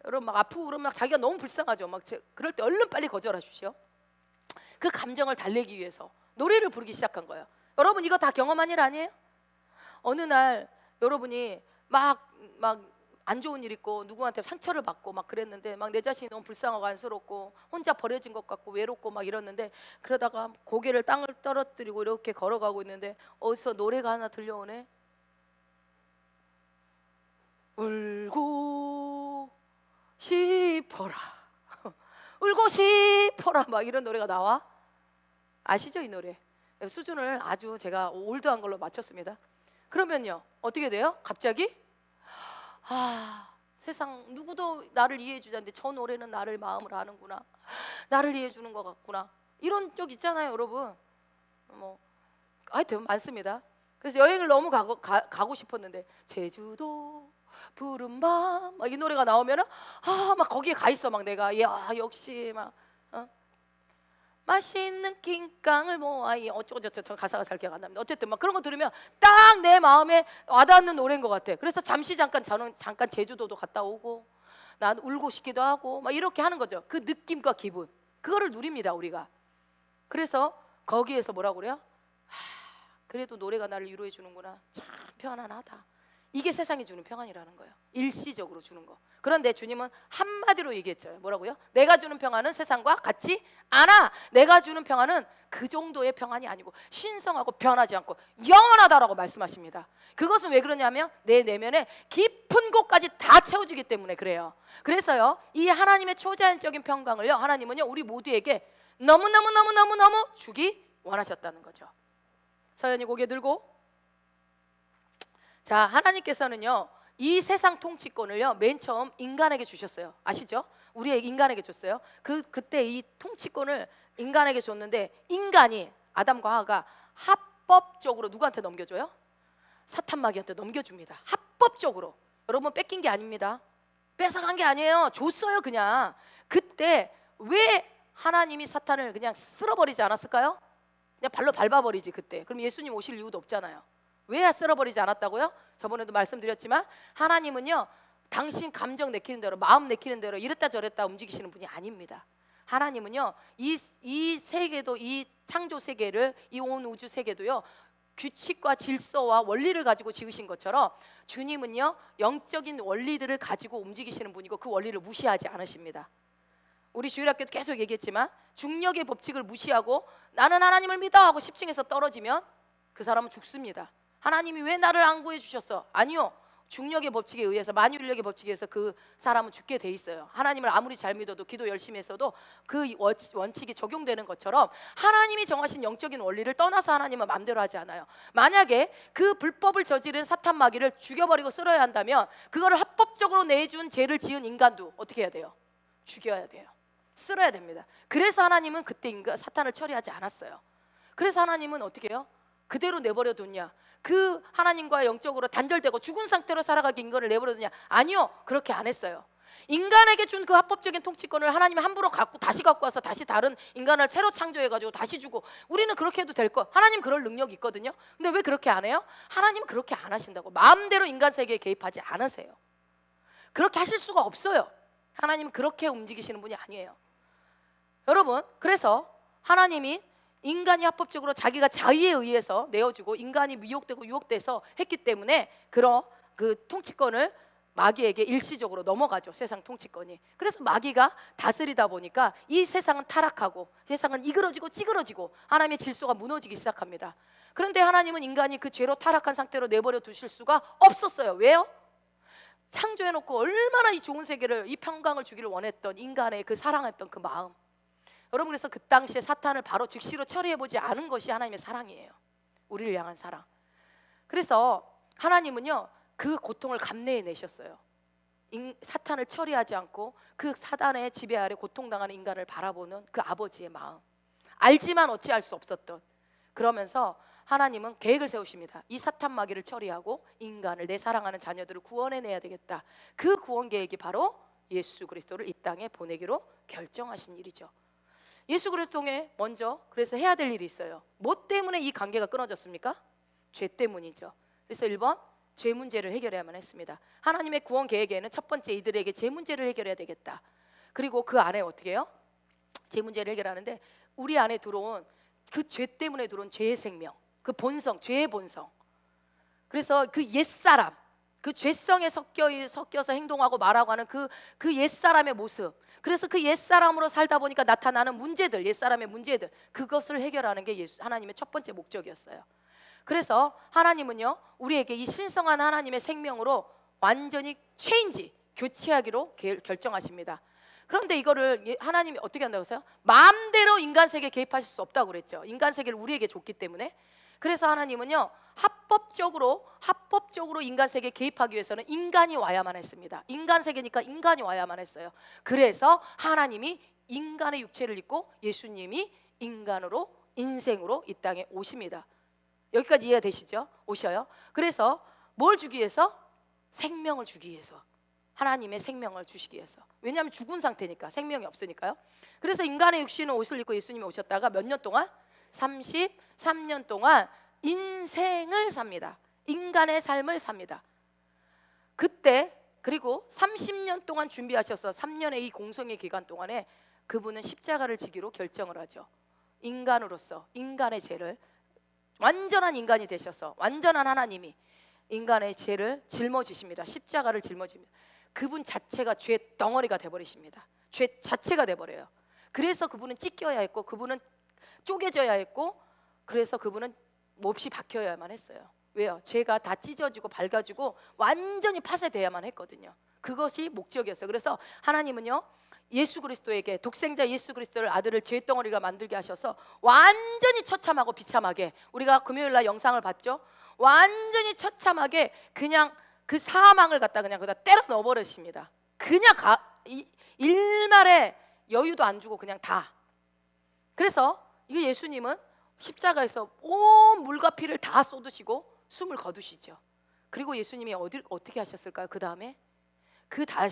여러분 막 아프고 그러면 막 자기가 너무 불쌍하죠. 막 그럴 때 얼른 빨리 거절하십시오. 그 감정을 달래기 위해서 노래를 부르기 시작한 거예요. 여러분, 이거 다 경험한 일 아니에요? 어느 날 여러분이 막 안 좋은 일 있고 누구한테 상처를 받고 막 그랬는데 막 내 자신이 너무 불쌍하고 안쓰럽고 혼자 버려진 것 같고 외롭고 막 이러는데 그러다가 고개를 땅을 떨어뜨리고 이렇게 걸어가고 있는데 어디서 노래가 하나 들려오네. 울고 싶어라. 울고 싶어라. 막 이런 노래가 나와. 아시죠, 이 노래? 수준을 아주 제가 올드한 걸로 맞췄습니다. 그러면요, 어떻게 돼요? 갑자기 세상 누구도 나를 이해해 주지 않는데 저 노래는 나를 마음을 아는구나. 나를 이해해 주는 것 같구나. 이런 적 있잖아요, 여러분. 뭐 하여튼 많습니다. 그래서 여행을 너무 가고 싶었는데 제주도 푸른 밤 막 이 노래가 나오면은 막 거기에 가 있어 막 내가 야 역시 막 맛있는 낑깡을 모아 어쩌고저쩌고 가사가 잘 기억 안 납니다. 어쨌든 막 그런 거 들으면 딱 내 마음에 와닿는 노래인 것 같아. 그래서 저는 잠깐 제주도도 갔다 오고 난 울고 싶기도 하고 막 이렇게 하는 거죠. 그 느낌과 기분 그거를 누립니다 우리가. 그래서 거기에서 뭐라고 그래요? 그래도 노래가 나를 위로해 주는구나. 참 편안하다. 이게 세상이 주는 평안이라는 거예요. 일시적으로 주는 거. 그런데 주님은 한마디로 얘기했죠. 뭐라고요? 내가 주는 평안은 세상과 같지 않아. 내가 주는 평안은 그 정도의 평안이 아니고 신성하고 변하지 않고 영원하다라고 말씀하십니다. 그것은 왜 그러냐면 내 내면에 깊은 곳까지 다 채워지기 때문에 그래요. 그래서요, 이 하나님의 초자연적인 평강을요, 하나님은요 우리 모두에게 너무너무 주기 원하셨다는 거죠. 서연이 고개 들고. 자, 하나님께서는요 이 세상 통치권을요 맨 처음 인간에게 주셨어요. 아시죠? 우리 인간에게 줬어요. 그때 이 통치권을 인간에게 줬는데 인간이 아담과 하와가 합법적으로 누구한테 넘겨줘요? 사탄마귀한테 넘겨줍니다. 합법적으로. 여러분, 뺏긴 게 아닙니다. 뺏어간 게 아니에요. 줬어요. 그냥. 그때 왜 하나님이 사탄을 그냥 쓸어버리지 않았을까요? 그냥 발로 밟아버리지 그때. 그럼 예수님 오실 이유도 없잖아요. 왜 쓸어버리지 않았다고요? 저번에도 말씀드렸지만 하나님은요 당신 감정 내키는 대로 마음 내키는 대로 이랬다 저랬다 움직이시는 분이 아닙니다. 하나님은요 이 세계도 이 창조 세계를 이 온 우주 세계도요 규칙과 질서와 원리를 가지고 지으신 것처럼 주님은요 영적인 원리들을 가지고 움직이시는 분이고 그 원리를 무시하지 않으십니다. 우리 주일학교도 계속 얘기했지만 중력의 법칙을 무시하고 나는 하나님을 믿어 하고 10층에서 떨어지면 그 사람은 죽습니다. 하나님이 왜 나를 안 구해 주셨어? 아니요. 중력의 법칙에 의해서, 만유인력의 법칙에 의해서 그 사람은 죽게 돼 있어요. 하나님을 아무리 잘 믿어도, 기도 열심히 했어도 그 원칙이 적용되는 것처럼 하나님이 정하신 영적인 원리를 떠나서 하나님은 마음대로 하지 않아요. 만약에 그 불법을 저지른 사탄 마귀를 죽여버리고 쓸어야 한다면 그거를 합법적으로 내준 죄를 지은 인간도 어떻게 해야 돼요? 죽여야 돼요. 쓸어야 됩니다. 그래서 하나님은 그때 사탄을 처리하지 않았어요. 그래서 하나님은 어떻게 해요? 그대로 내버려 뒀냐? 그 하나님과 영적으로 단절되고 죽은 상태로 살아가게 인간을 내버려 뒀냐? 아니요. 그렇게 안 했어요. 인간에게 준 그 합법적인 통치권을 하나님이 함부로 갖고 와서 다시 다른 인간을 새로 창조해가지고 다시 주고, 우리는 그렇게 해도 될 거. 하나님 그럴 능력이 있거든요. 근데 왜 그렇게 안 해요? 하나님 그렇게 안 하신다고. 마음대로 인간 세계에 개입하지 않으세요. 그렇게 하실 수가 없어요. 하나님은 그렇게 움직이시는 분이 아니에요. 여러분, 그래서 하나님이 인간이 합법적으로 자기가 자의에 의해서 내어주고 인간이 미혹되고 유혹돼서 했기 때문에 그 통치권을 마귀에게 일시적으로 넘어가죠. 세상 통치권이. 그래서 마귀가 다스리다 보니까 이 세상은 타락하고 세상은 이그러지고 찌그러지고 하나님의 질서가 무너지기 시작합니다. 그런데 하나님은 인간이 그 죄로 타락한 상태로 내버려 두실 수가 없었어요. 왜요? 창조해놓고 얼마나 이 좋은 세계를, 이 평강을 주기를 원했던 인간의 그 사랑했던 그 마음. 여러분, 그래서 그 당시에 사탄을 바로 즉시로 처리해보지 않은 것이 하나님의 사랑이에요. 우리를 향한 사랑. 그래서 하나님은요, 그 고통을 감내해내셨어요. 사탄을 처리하지 않고 그 사단의 지배 아래 고통당하는 인간을 바라보는 그 아버지의 마음, 알지만 어찌할 수 없었던. 그러면서 하나님은 계획을 세우십니다. 이 사탄 마귀를 처리하고 인간을, 내 사랑하는 자녀들을 구원해내야 되겠다. 그 구원 계획이 바로 예수 그리스도를 이 땅에 보내기로 결정하신 일이죠. 예수 그리스도 통해 먼저 그래서 해야 될 일이 있어요. 뭐 때문에 이 관계가 끊어졌습니까? 죄 때문이죠. 그래서 1번, 죄 문제를 해결해야만 했습니다. 하나님의 구원 계획에는 첫 번째, 이들에게 죄 문제를 해결해야 되겠다. 그리고 그 안에 어떻게 해요? 죄 문제를 해결하는데 우리 안에 들어온 그 죄 때문에 들어온 죄의 생명, 그 본성, 죄의 본성. 그래서 그 옛사람, 그 죄성에 섞여서 행동하고 말하고 하는 그 옛사람의 모습. 그래서 그 옛사람으로 살다 보니까 나타나는 문제들, 옛사람의 문제들, 그것을 해결하는 게 하나님의 첫 번째 목적이었어요. 그래서 하나님은요, 우리에게 이 신성한 하나님의 생명으로 완전히 교체하기로 결정하십니다. 그런데 이거를 하나님이 어떻게 한다고 했어요? 마음대로 인간 세계에 개입하실 수 없다고 그랬죠. 인간 세계를 우리에게 줬기 때문에. 그래서 하나님은요, 합법적으로 인간 세계에 개입하기 위해서는 인간이 와야만 했습니다. 인간 세계니까 인간이 와야만 했어요. 그래서 하나님이 인간의 육체를 입고 예수님이 인생으로 이 땅에 오십니다. 여기까지 이해가 되시죠? 오셔요. 그래서 뭘 주기 위해서? 생명을 주기 위해서. 하나님의 생명을 주시기 위해서. 왜냐하면 죽은 상태니까, 생명이 없으니까요. 그래서 인간의 육신의 옷을 입고 예수님이 오셨다가 몇 년 동안? 33년 동안 인생을 삽니다. 인간의 삶을 삽니다. 그때 그리고 30년 동안 준비하셔서 3년의 이 공성의 기간 동안에 그분은 십자가를 지기로 결정을 하죠. 인간으로서 인간의 죄를, 완전한 인간이 되셔서 완전한 하나님이 인간의 죄를 짊어지십니다. 십자가를 짊어집니다. 그분 자체가 죄 덩어리가 돼버리십니다. 죄 자체가 돼버려요. 그래서 그분은 찢겨야 했고, 그분은 쪼개져야 했고, 그래서 그분은 몹시 박혀야만 했어요. 왜요? 죄가 다 찢어지고 밝아지고 완전히 파쇄돼야만 했거든요. 그것이 목적이었어요. 그래서 하나님은요, 예수 그리스도에게, 독생자 예수 그리스도를 아들을 죄 덩어리가 만들게 하셔서 완전히 처참하고 비참하게, 우리가 금요일 날 영상을 봤죠? 완전히 처참하게 그냥 그 사망을 갖다 그냥 거기다 때려 넣어버리십니다. 그냥 일말의 여유도 안 주고 그냥 다. 그래서 이 예수님은 십자가에서 온 물과 피를 다 쏟으시고 숨을 거두시죠. 그리고 예수님이 어떻게 하셨을까요? 그 다음에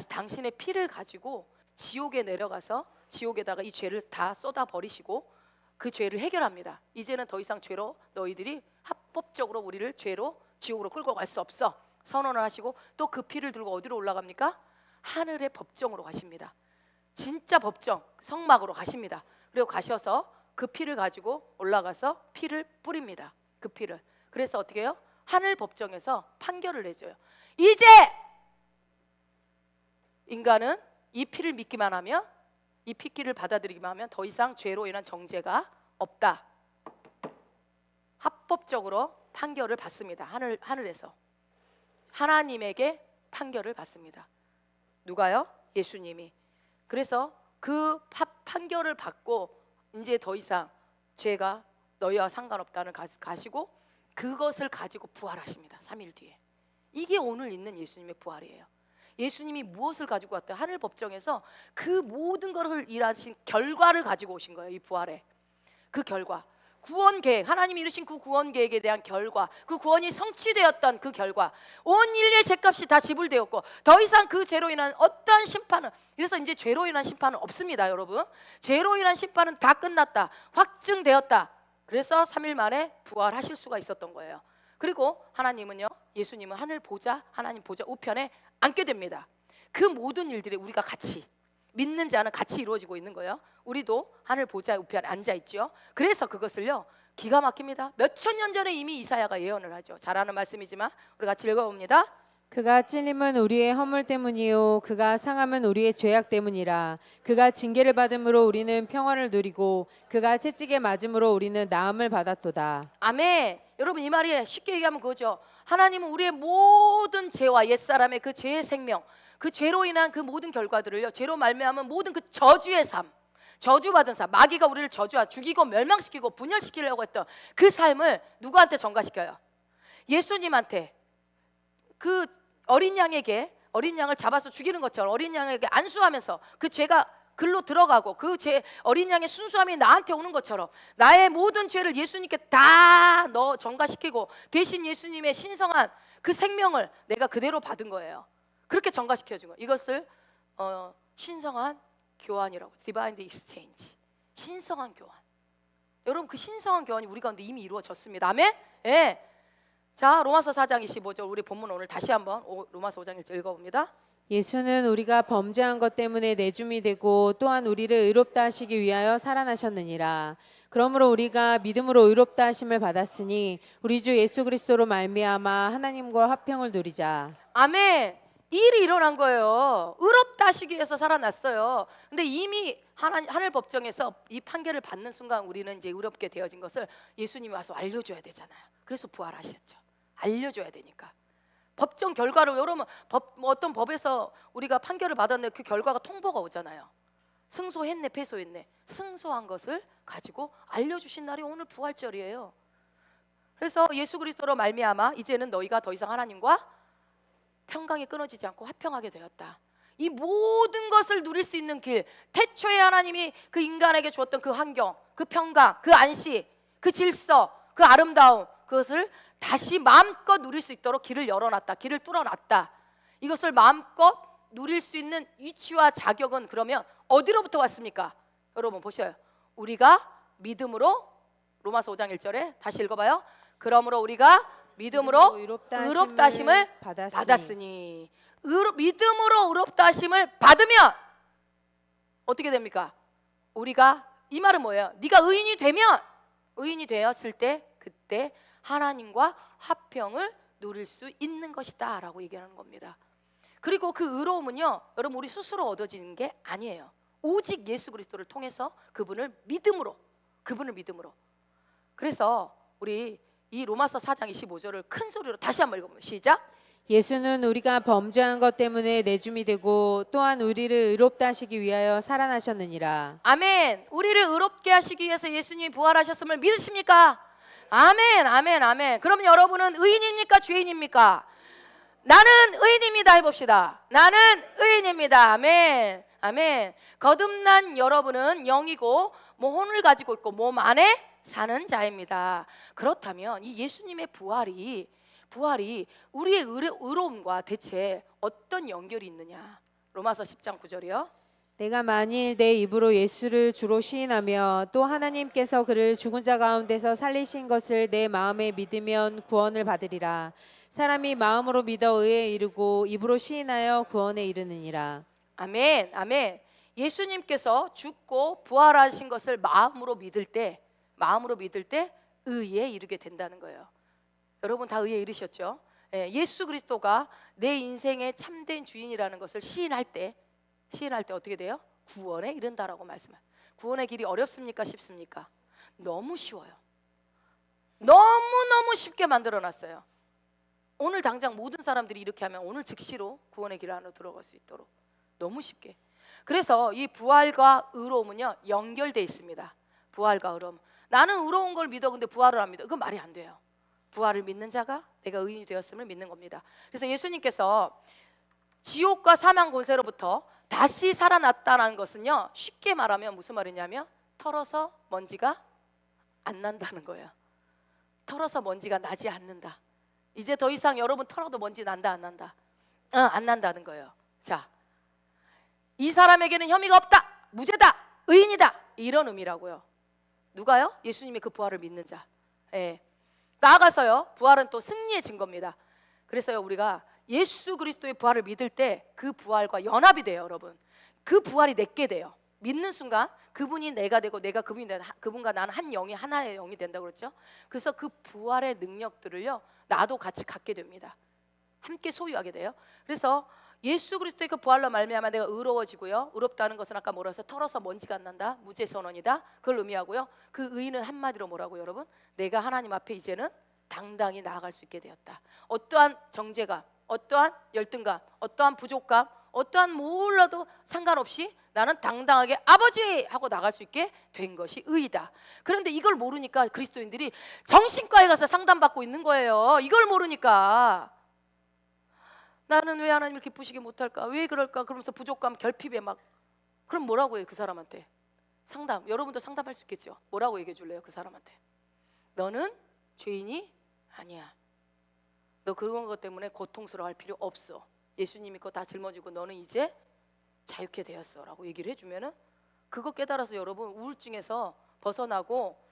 당신의 피를 가지고 지옥에 내려가서 지옥에다가 이 죄를 다 쏟아 버리시고 그 죄를 해결합니다. 이제는 더 이상 죄로 너희들이 합법적으로 우리를 죄로 지옥으로 끌고 갈 수 없어 선언을 하시고, 또 그 피를 들고 어디로 올라갑니까? 하늘의 법정으로 가십니다. 진짜 법정, 성막으로 가십니다. 그리고 가셔서 그 피를 가지고 올라가서 피를 뿌립니다. 그 피를. 그래서 어떻게 해요? 하늘 법정에서 판결을 내줘요. 이제 인간은 이 피를 믿기만 하면, 이 피기를 받아들이기만 하면 더 이상 죄로 인한 정죄가 없다. 합법적으로 판결을 받습니다. 하늘에서 하나님에게 판결을 받습니다. 누가요? 예수님이. 그래서 그 판결을 받고 이제 더 이상 죄가 너희와 상관없다는 가시고 그것을 가지고 부활하십니다. 3일 뒤에. 이게 오늘 있는 예수님의 부활이에요. 예수님이 무엇을 가지고 왔대요? 하늘 법정에서 그 모든 것을 일하신 결과를 가지고 오신 거예요. 이 부활에. 그 결과. 구원 계획, 하나님이 이루신 그 구원 계획에 대한 결과, 그 구원이 성취되었던 그 결과, 온 인류의 죄값이 다 지불되었고 더 이상 그 죄로 인한 어떠한 심판은, 그래서 이제 죄로 인한 심판은 없습니다. 여러분, 죄로 인한 심판은 다 끝났다, 확증되었다. 그래서 3일 만에 부활하실 수가 있었던 거예요. 그리고 하나님은요, 예수님은 하늘 보좌, 하나님 보좌 우편에 앉게 됩니다. 그 모든 일들이 우리가 같이 믿는 자는 같이 이루어지고 있는 거예요. 우리도 하늘 보좌 우편에 앉아 있죠. 그래서 그것을요, 기가 막힙니다. 몇천 년 전에 이미 이사야가 예언을 하죠. 잘 아는 말씀이지만 우리 같이 읽어봅니다.
그가 찔림은 우리의 허물 때문이요 그가 상함은 우리의 죄악 때문이라. 그가 징계를 받음으로 우리는 평화를 누리고 그가 채찍에 맞음으로 우리는 나음을 받았도다.
아멘. 여러분, 이 말이 쉽게 얘기하면 그거죠. 하나님은 우리의 모든 죄와 옛사람의 그 죄의 생명, 그 죄로 인한 그 모든 결과들을요, 죄로 말미암은 모든 그 저주의 삶, 저주받은 삶, 마귀가 우리를 저주하고 죽이고 멸망시키고 분열시키려고 했던 그 삶을 누구한테 전가시켜요? 예수님한테. 그 어린 양을 잡아서 죽이는 것처럼 어린 양에게 안수하면서 그 죄가 글로 들어가고 그 죄, 어린 양의 순수함이 나한테 오는 것처럼 나의 모든 죄를 예수님께 다 전가시키고 대신 예수님의 신성한 그 생명을 내가 그대로 받은 거예요. 그렇게 전가시켜준 거예요. 이것을 신성한 교환이라고, Divine Exchange, 신성한 교환. 여러분, 그 신성한 교환이 우리 가운데 이미 이루어졌습니다. 아멘? 예. 자, 로마서 4장 25절 우리 본문 오늘 다시 한번 로마서 5장 1절 읽어봅니다.
예수는 우리가 범죄한 것 때문에 내줌이 되고 또한 우리를 의롭다 하시기 위하여 살아나셨느니라. 그러므로 우리가 믿음으로 의롭다 하심을 받았으니 우리 주 예수 그리스도로 말미암아 하나님과 화평을 누리자.
아멘. 이 일이 일어난 거예요. 의롭다 하시기 위해서 살아났어요. 근데 이미 하늘 법정에서 이 판결을 받는 순간 우리는 이제 의롭게 되어진 것을 예수님이 와서 알려줘야 되잖아요. 그래서 부활하셨죠. 알려줘야 되니까. 법정 결과를, 여러분, 어떤 법에서 우리가 판결을 받았는데 그 결과가 통보가 오잖아요. 승소했네, 패소했네. 승소한 것을 가지고 알려주신 날이 오늘 부활절이에요. 그래서 예수 그리스도로 말미암아 이제는 너희가 더 이상 하나님과 평강이 끊어지지 않고 화평하게 되었다. 이 모든 것을 누릴 수 있는 길, 태초에 하나님이 그 인간에게 주었던 그 환경, 그 평강, 그 안식, 그 질서, 그 아름다움, 그것을 다시 마음껏 누릴 수 있도록 길을 열어놨다, 길을 뚫어놨다. 이것을 마음껏 누릴 수 있는 위치와 자격은 그러면 어디로부터 왔습니까? 여러분 보셔요. 우리가 믿음으로, 로마서 5장 1절에 다시 읽어봐요. 그러므로 우리가 믿음으로 의롭다 하심을 받았으니. 믿음으로 의롭다 하심을 받으면 어떻게 됩니까? 우리가, 이 말은 뭐예요? 네가 의인이 되었을 때 그때 하나님과 화평을 누릴 수 있는 것이다 라고 얘기하는 겁니다. 그리고 그 의로움은요, 여러분, 우리 스스로 얻어지는 게 아니에요. 오직 예수 그리스도를 통해서 그분을 믿음으로. 그래서 우리 이 로마서 4장 25절을 큰 소리로 다시 한번 읽어보면 시작.
예수는 우리가 범죄한 것 때문에 내줌이 되고 또한 우리를 의롭다 하시기 위하여 살아나셨느니라.
아멘. 우리를 의롭게 하시기 위해서 예수님이 부활하셨음을 믿으십니까? 아멘, 아멘, 아멘. 그럼 여러분은 의인입니까? 죄인입니까? 나는 의인입니다 해봅시다. 나는 의인입니다. 아멘, 아멘. 거듭난 여러분은 영이고 혼을 가지고 있고 몸 안에 사는 자입니다. 그렇다면 이 예수님의 부활이 우리의 의로움과 대체 어떤 연결이 있느냐? 로마서 10장 9절이요.
내가 만일 내 입으로 예수를 주로 시인하며 또 하나님께서 그를 죽은 자 가운데서 살리신 것을 내 마음에 믿으면 구원을 받으리라. 사람이 마음으로 믿어 의에 이르고 입으로 시인하여 구원에 이르느니라.
아멘, 아멘. 예수님께서 죽고 부활하신 것을 마음으로 믿을 때 의에 이르게 된다는 거예요. 여러분 다 의에 이르셨죠? 예수 그리스도가 내 인생의 참된 주인이라는 것을 시인할 때 어떻게 돼요? 구원에 이른다라고 말씀해요. 구원의 길이 어렵습니까? 쉽습니까? 너무 쉬워요. 너무너무 쉽게 만들어놨어요. 오늘 당장 모든 사람들이 이렇게 하면 오늘 즉시로 구원의 길 안으로 들어갈 수 있도록 너무 쉽게. 그래서 이 부활과 의로움은요 연결돼 있습니다. 부활과 의로움. 나는 의로운 걸 믿어 근데 부활을 안 믿어. 그건 말이 안 돼요. 부활을 믿는 자가 내가 의인이 되었음을 믿는 겁니다. 그래서 예수님께서 지옥과 사망 권세로부터 다시 살아났다는 것은요 쉽게 말하면 무슨 말이냐면 털어서 먼지가 안 난다는 거예요. 털어서 먼지가 나지 않는다. 이제 더 이상 여러분 털어도 먼지 난다 안 난다? 안 난다는 거예요. 자, 이 사람에게는 혐의가 없다, 무죄다, 의인이다 이런 의미라고요. 누가요? 예수님의 그 부활을 믿는 자. 예. 나아가서요 부활은 또 승리의 증거입니다. 그래서요 우리가 예수 그리스도의 부활을 믿을 때 그 부활과 연합이 돼요, 여러분. 그 부활이 내게 돼요. 믿는 순간 그분이 내가 되고 내가 그분이 되고 그분과 나는 한 영이 하나의 영이 된다고 그랬죠. 그래서 그 부활의 능력들을요 나도 같이 갖게 됩니다. 함께 소유하게 돼요. 그래서 예수 그리스도의 그 부활로 말미암아 내가 의로워지고요. 의롭다는 것은 아까 뭐라 해서 털어서 먼지가 안 난다. 무죄 선언이다. 그걸 의미하고요. 그 의는 한마디로 뭐라고 여러분? 내가 하나님 앞에 이제는 당당히 나아갈 수 있게 되었다. 어떠한 정죄감, 어떠한 열등감, 어떠한 부족감, 어떠한 몰라도 상관없이 나는 당당하게 아버지 하고 나갈 수 있게 된 것이 의이다. 그런데 이걸 모르니까 그리스도인들이 정신과에 가서 상담받고 있는 거예요. 이걸 모르니까 나는 왜 하나님을 기쁘시게 못할까? 왜 그럴까? 그러면서 부족감, 결핍에 막. 그럼 뭐라고 해요 그 사람한테? 상담, 여러분도 상담할 수 있겠죠. 뭐라고 얘기해 줄래요 그 사람한테? 너는 죄인이 아니야. 너 그런 것 때문에 고통스러워할 필요 없어. 예수님이 그거 다 짊어지고 너는 이제 자유케 되었어 라고 얘기를 해주면은 그거 깨달아서 여러분 우울증에서 벗어나고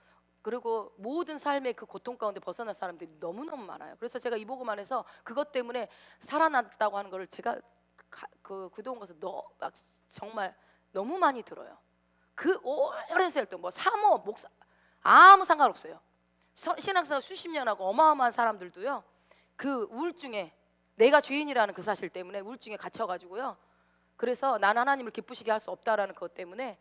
그리고 모든 삶의 그 고통 가운데 벗어난 사람들이 너무너무 많아요. 그래서 제가 이 복음 안에서 그것 때문에 살아났다고 하는 거를 제가 그동안 가서 막 정말 너무 많이 들어요. 그 오랜 세월 동안 뭐 사모, 목사 아무 상관없어요. 신앙생활 수십 년 하고 어마어마한 사람들도요 그 우울증에 내가 죄인이라는 그 사실 때문에 우울증에 갇혀가지고요 그래서 난 하나님을 기쁘시게 할 수 없다라는 것 때문에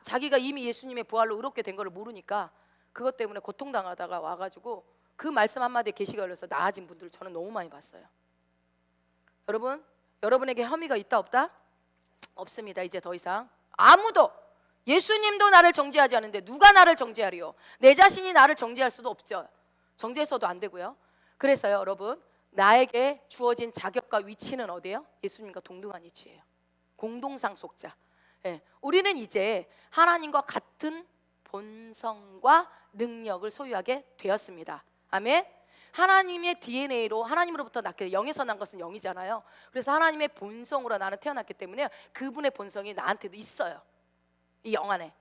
자기가 이미 예수님의 부활로 의롭게 된 거를 모르니까 그것 때문에 고통당하다가 와가지고 그 말씀 한마디에 계시가 열려서 나아진 분들을 저는 너무 많이 봤어요. 여러분, 여러분에게 혐의가 있다 없다? 없습니다. 이제 더 이상 아무도 예수님도 나를 정죄하지 않는데 누가 나를 정죄하리요? 내 자신이 나를 정죄할 수도 없죠. 정죄해서도 안 되고요. 그래서요 여러분 나에게 주어진 자격과 위치는 어디예요? 예수님과 동등한 위치예요. 공동상속자. 예, 우리는 이제 하나님과 같은 본성과 능력을 소유하게 되었습니다. 아멘. 하나님의 DNA로 하나님으로부터 낳게 돼. 영에서 난 것은 영이잖아요. 그래서 하나님의 본성으로 나는 태어났기 때문에 그분의 본성이 나한테도 있어요. 이 영 안에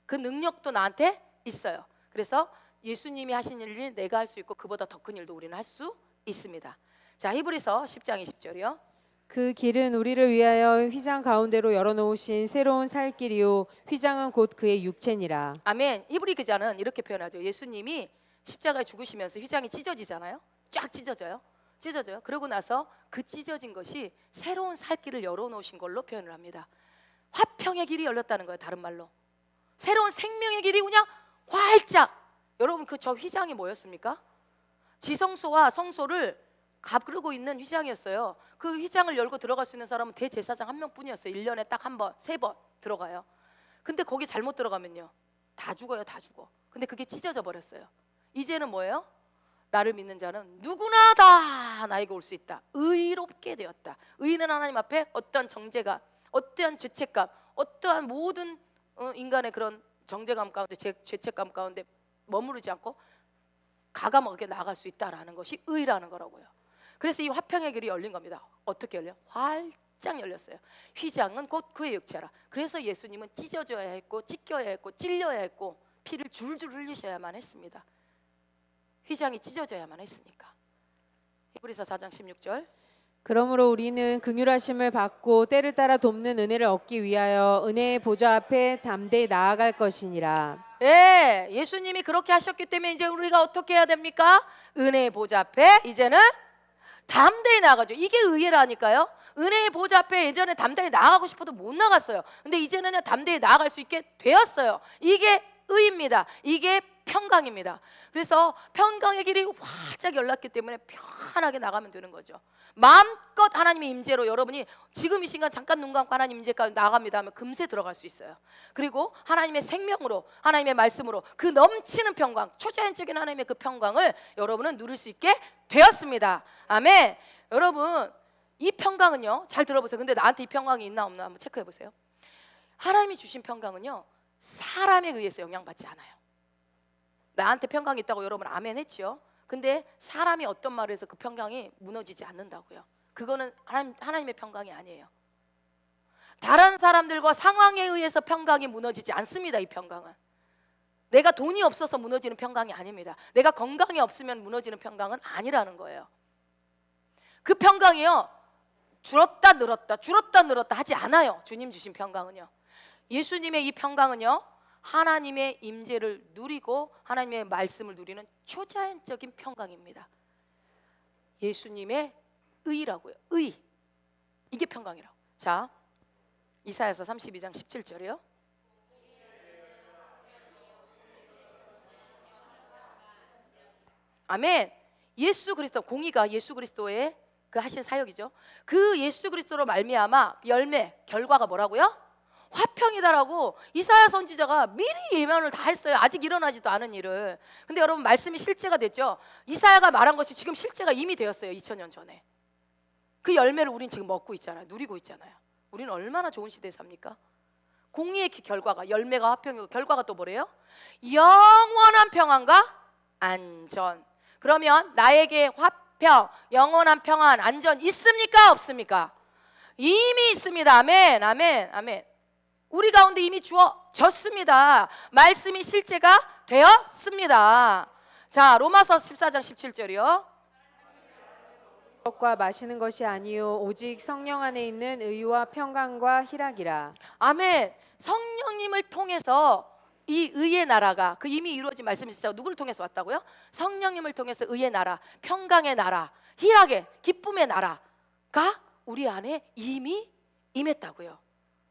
그 능력도 나한테 있어요. 그래서 예수님이 하신 일을 내가 할 수 있고 그보다 더 큰 일도 우리는 할 수 있습니다. 자, 히브리서 10장 20절이요.
그 길은 우리를 위하여 휘장 가운데로 열어놓으신 새로운 살 길이요 휘장은 곧 그의 육체니라.
아멘. 히브리 기자는 이렇게 표현하죠. 예수님이 십자가에 죽으시면서 휘장이 찢어지잖아요. 쫙 찢어져요. 그러고 나서 그 찢어진 것이 새로운 살 길을 열어놓으신 걸로 표현을 합니다. 화평의 길이 열렸다는 거예요. 다른 말로 새로운 생명의 길이 그냥 활짝. 여러분 그 저 휘장이 뭐였습니까? 지성소와 성소를 가르고 있는 휘장이었어요. 그 휘장을 열고 들어갈 수 있는 사람은 대제사장 한 명뿐이었어요. 1년에 딱 한 번, 3번 들어가요. 근데 거기 잘못 들어가면요 다 죽어요. 다 죽어. 근데 그게 찢어져 버렸어요. 이제는 뭐예요? 나를 믿는 자는 누구나 다 나에게 올 수 있다. 의롭게 되었다. 의인은 하나님 앞에 어떠한 정죄감, 어떠한 죄책감, 어떠한 모든 인간의 그런 정죄감 가운데 죄책감 가운데 머무르지 않고 가감하게 나아갈 수 있다라는 것이 의라는 거라고요. 그래서 이 화평의 길이 열린 겁니다. 어떻게 열려? 활짝 열렸어요. 휘장은 곧 그의 육체라. 그래서 예수님은 찢어져야 했고 찢겨야 했고 찔려야 했고 피를 줄줄 흘리셔야만 했습니다. 휘장이 찢어져야만 했으니까. 히브리서 4장 16절.
그러므로 우리는 긍휼하심을 받고 때를 따라 돕는 은혜를 얻기 위하여 은혜의 보좌 앞에 담대히 나아갈 것이니라.
예, 예수님이 그렇게 하셨기 때문에 이제 우리가 어떻게 해야 됩니까? 은혜의 보좌 앞에 이제는 담대히 나아가죠. 이게 의회라니까요. 은혜의 보좌 앞에 예전에 담대히 나아가고 싶어도 못 나갔어요. 근데 이제는 담대히 나아갈 수 있게 되었어요. 이게 의입니다. 이게 평강입니다. 그래서 평강의 길이 활짝 열렸기 때문에 편하게 나가면 되는 거죠. 마음껏 하나님의 임재로 여러분이 지금 이 순간 잠깐 눈 감고 하나님 임재까지 나갑니다 하면 금세 들어갈 수 있어요. 그리고 하나님의 생명으로, 하나님의 말씀으로 그 넘치는 평강, 초자연적인 하나님의 그 평강을 여러분은 누릴 수 있게 되었습니다. 아멘. 여러분, 이 평강은요, 잘 들어보세요. 근데 나한테 이 평강이 있나 없나 한번 체크해 보세요. 하나님이 주신 평강은요, 사람에 의해서 영향받지 않아요. 나한테 평강이 있다고 여러분 아멘 했죠. 근데 사람이 어떤 말을 해서 그 평강이 무너지지 않는다고요. 그거는 하나님의 평강이 아니에요. 다른 사람들과 상황에 의해서 평강이 무너지지 않습니다. 이 평강은 내가 돈이 없어서 무너지는 평강이 아닙니다. 내가 건강이 없으면 무너지는 평강은 아니라는 거예요. 그 평강이요, 줄었다 늘었다 줄었다 늘었다 하지 않아요. 주님 주신 평강은요, 예수님의 이 평강은요, 하나님의 임재를 누리고 하나님의 말씀을 누리는 초자연적인 평강입니다. 예수님의 의라고요. 의. 이게 평강이라고. 자, 이사야서 32장 17절이요. 아멘. 예수 그리스도, 공의가 예수 그리스도의 그 하신 사역이죠. 그 예수 그리스도로 말미암아 열매, 결과가 뭐라고요? 화평이다라고 이사야 선지자가 미리 예언을 다 했어요. 아직 일어나지도 않은 일을. 근데 여러분, 말씀이 실제가 됐죠. 이사야가 말한 것이 지금 실제가 이미 되었어요. 2000년 전에. 그 열매를 우린 지금 먹고 있잖아요. 누리고 있잖아요. 우리는 얼마나 좋은 시대에 삽니까? 공의의 결과가, 열매가 화평이고 결과가 또 뭐래요? 영원한 평안과 안전. 그러면 나에게 화평, 영원한 평안, 안전 있습니까? 없습니까? 이미 있습니다. 아멘, 아멘, 아멘. 우리 가운데 이미 주어졌습니다. 말씀이 실제가 되었습니다. 자, 로마서 14장 17절이요.
것과 마시는 것이 아니요 오직 성령 안에 있는 의와 평강과 희락이라.
아멘. 성령님을 통해서 이 의의 나라가, 그 이미 이루어진 말씀이 있어요. 누구를 통해서 왔다고요? 성령님을 통해서 의의 나라, 평강의 나라, 희락의, 기쁨의 나라가 우리 안에 이미 임했다고요.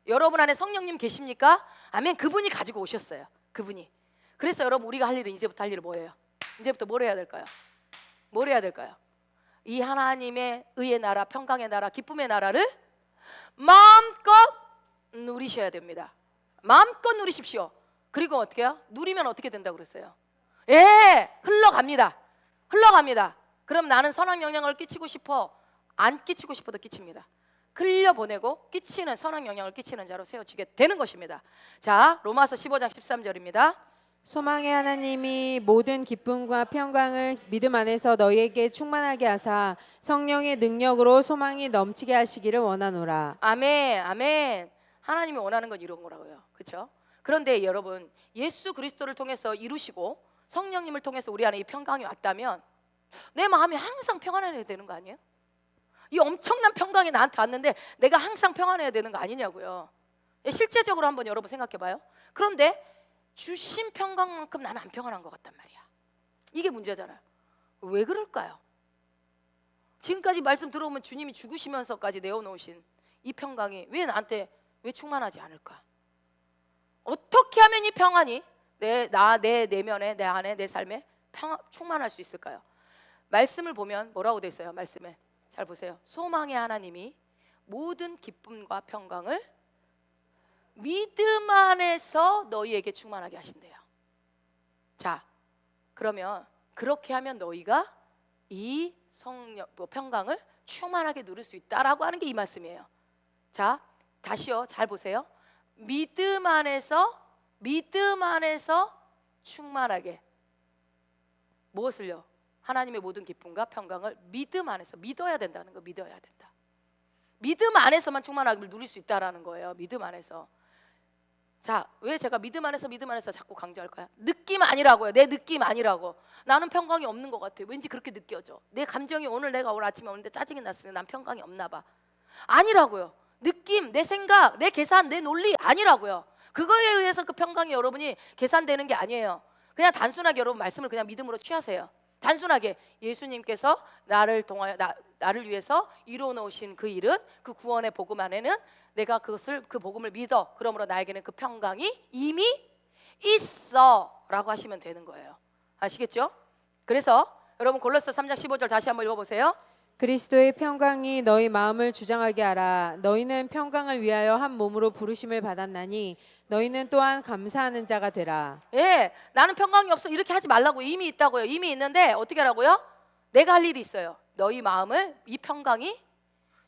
여러분 안에 성령님 계십니까? 아멘. 그분이 가지고 오셨어요. 그분이. 그래서 여러분, 우리가 할 일은 이제부터 할 일은 뭐예요? 이제부터 뭘 해야 될까요? 뭘 해야 될까요? 이 하나님의 의의 나라, 평강의 나라, 기쁨의 나라를 마음껏 누리셔야 됩니다. 마음껏 누리십시오. 그리고 어떻게 해요? 누리면 어떻게 된다고 그랬어요? 예, 흘러갑니다. 흘러갑니다. 그럼 나는 선한 영향을 끼치고 싶어, 안 끼치고 싶어도 끼칩니다. 흘려보내고 끼치는, 선한 영향을 끼치는 자로 세워지게 되는 것입니다. 자, 로마서 15장 13절입니다.
소망의 하나님이 모든 기쁨과 평강을 믿음 안에서 너희에게 충만하게 하사 성령의 능력으로 소망이 넘치게 하시기를 원하노라.
아멘, 아멘. 하나님이 원하는 건 이런 거라고요. 그렇죠? 그런데 여러분, 예수 그리스도를 통해서 이루시고 성령님을 통해서 우리 안에 이 평강이 왔다면 내 마음이 항상 평안해야 되는 거 아니에요? 이 엄청난 평강이 나한테 왔는데 내가 항상 평안해야 되는 거 아니냐고요. 실제적으로 한번 여러분 생각해 봐요. 그런데 주신 평강만큼 나는 안 평안한 것 같단 말이야. 이게 문제잖아요. 왜 그럴까요? 지금까지 말씀 들어오면 주님이 죽으시면서까지 내어놓으신 이 평강이 왜 나한테 왜 충만하지 않을까? 어떻게 하면 이 평안이 내 내면에, 내 안에, 내 삶에 충만할 수 있을까요? 말씀을 보면 뭐라고 돼 있어요? 말씀에 잘 보세요. 소망의 하나님이 모든 기쁨과 평강을 믿음 안에서 너희에게 충만하게 하신대요. 자, 그러면 그렇게 하면 너희가 이 성령, 평강을 충만하게 누릴 수 있다라고 하는 게 이 말씀이에요. 자, 다시요. 잘 보세요. 믿음 안에서 충만하게 무엇을요? 하나님의 모든 기쁨과 평강을 믿음 안에서, 믿어야 된다는 거, 믿어야 된다. 믿음 안에서만 충만하게 누릴 수 있다라는 거예요. 믿음 안에서. 자, 왜 제가 믿음 안에서 자꾸 강조할까요? 느낌 아니라고요. 내 느낌 아니라고. 나는 평강이 없는 것 같아요. 왠지 그렇게 느껴져. 내 감정이 내가 오늘 아침에 오는데 짜증이 났으니 난 평강이 없나 봐. 아니라고요. 느낌, 내 생각, 내 계산, 내 논리 아니라고요. 그거에 의해서 그 평강이 여러분이 계산되는 게 아니에요. 그냥 단순하게 여러분 말씀을 그냥 믿음으로 취하세요. 단순하게 예수님께서 나를 위해서 이루어 놓으신 그 일은, 그 구원의 복음 안에는 내가 그 복음을 믿어. 그러므로 나에게는 그 평강이 이미 있어라고 하시면 되는 거예요. 아시겠죠? 그래서 여러분 골로새 3장 15절 다시 한번 읽어보세요.
그리스도의 평강이 너희 마음을 주장하게 하라. 너희는 평강을 위하여 한 몸으로 부르심을 받았나니 너희는 또한 감사하는 자가 되라.
예, 나는 평강이 없어 이렇게 하지 말라고. 이미 있다고요. 이미 있는데 어떻게 하라고요? 내가 할 일이 있어요. 너희 마음을 이 평강이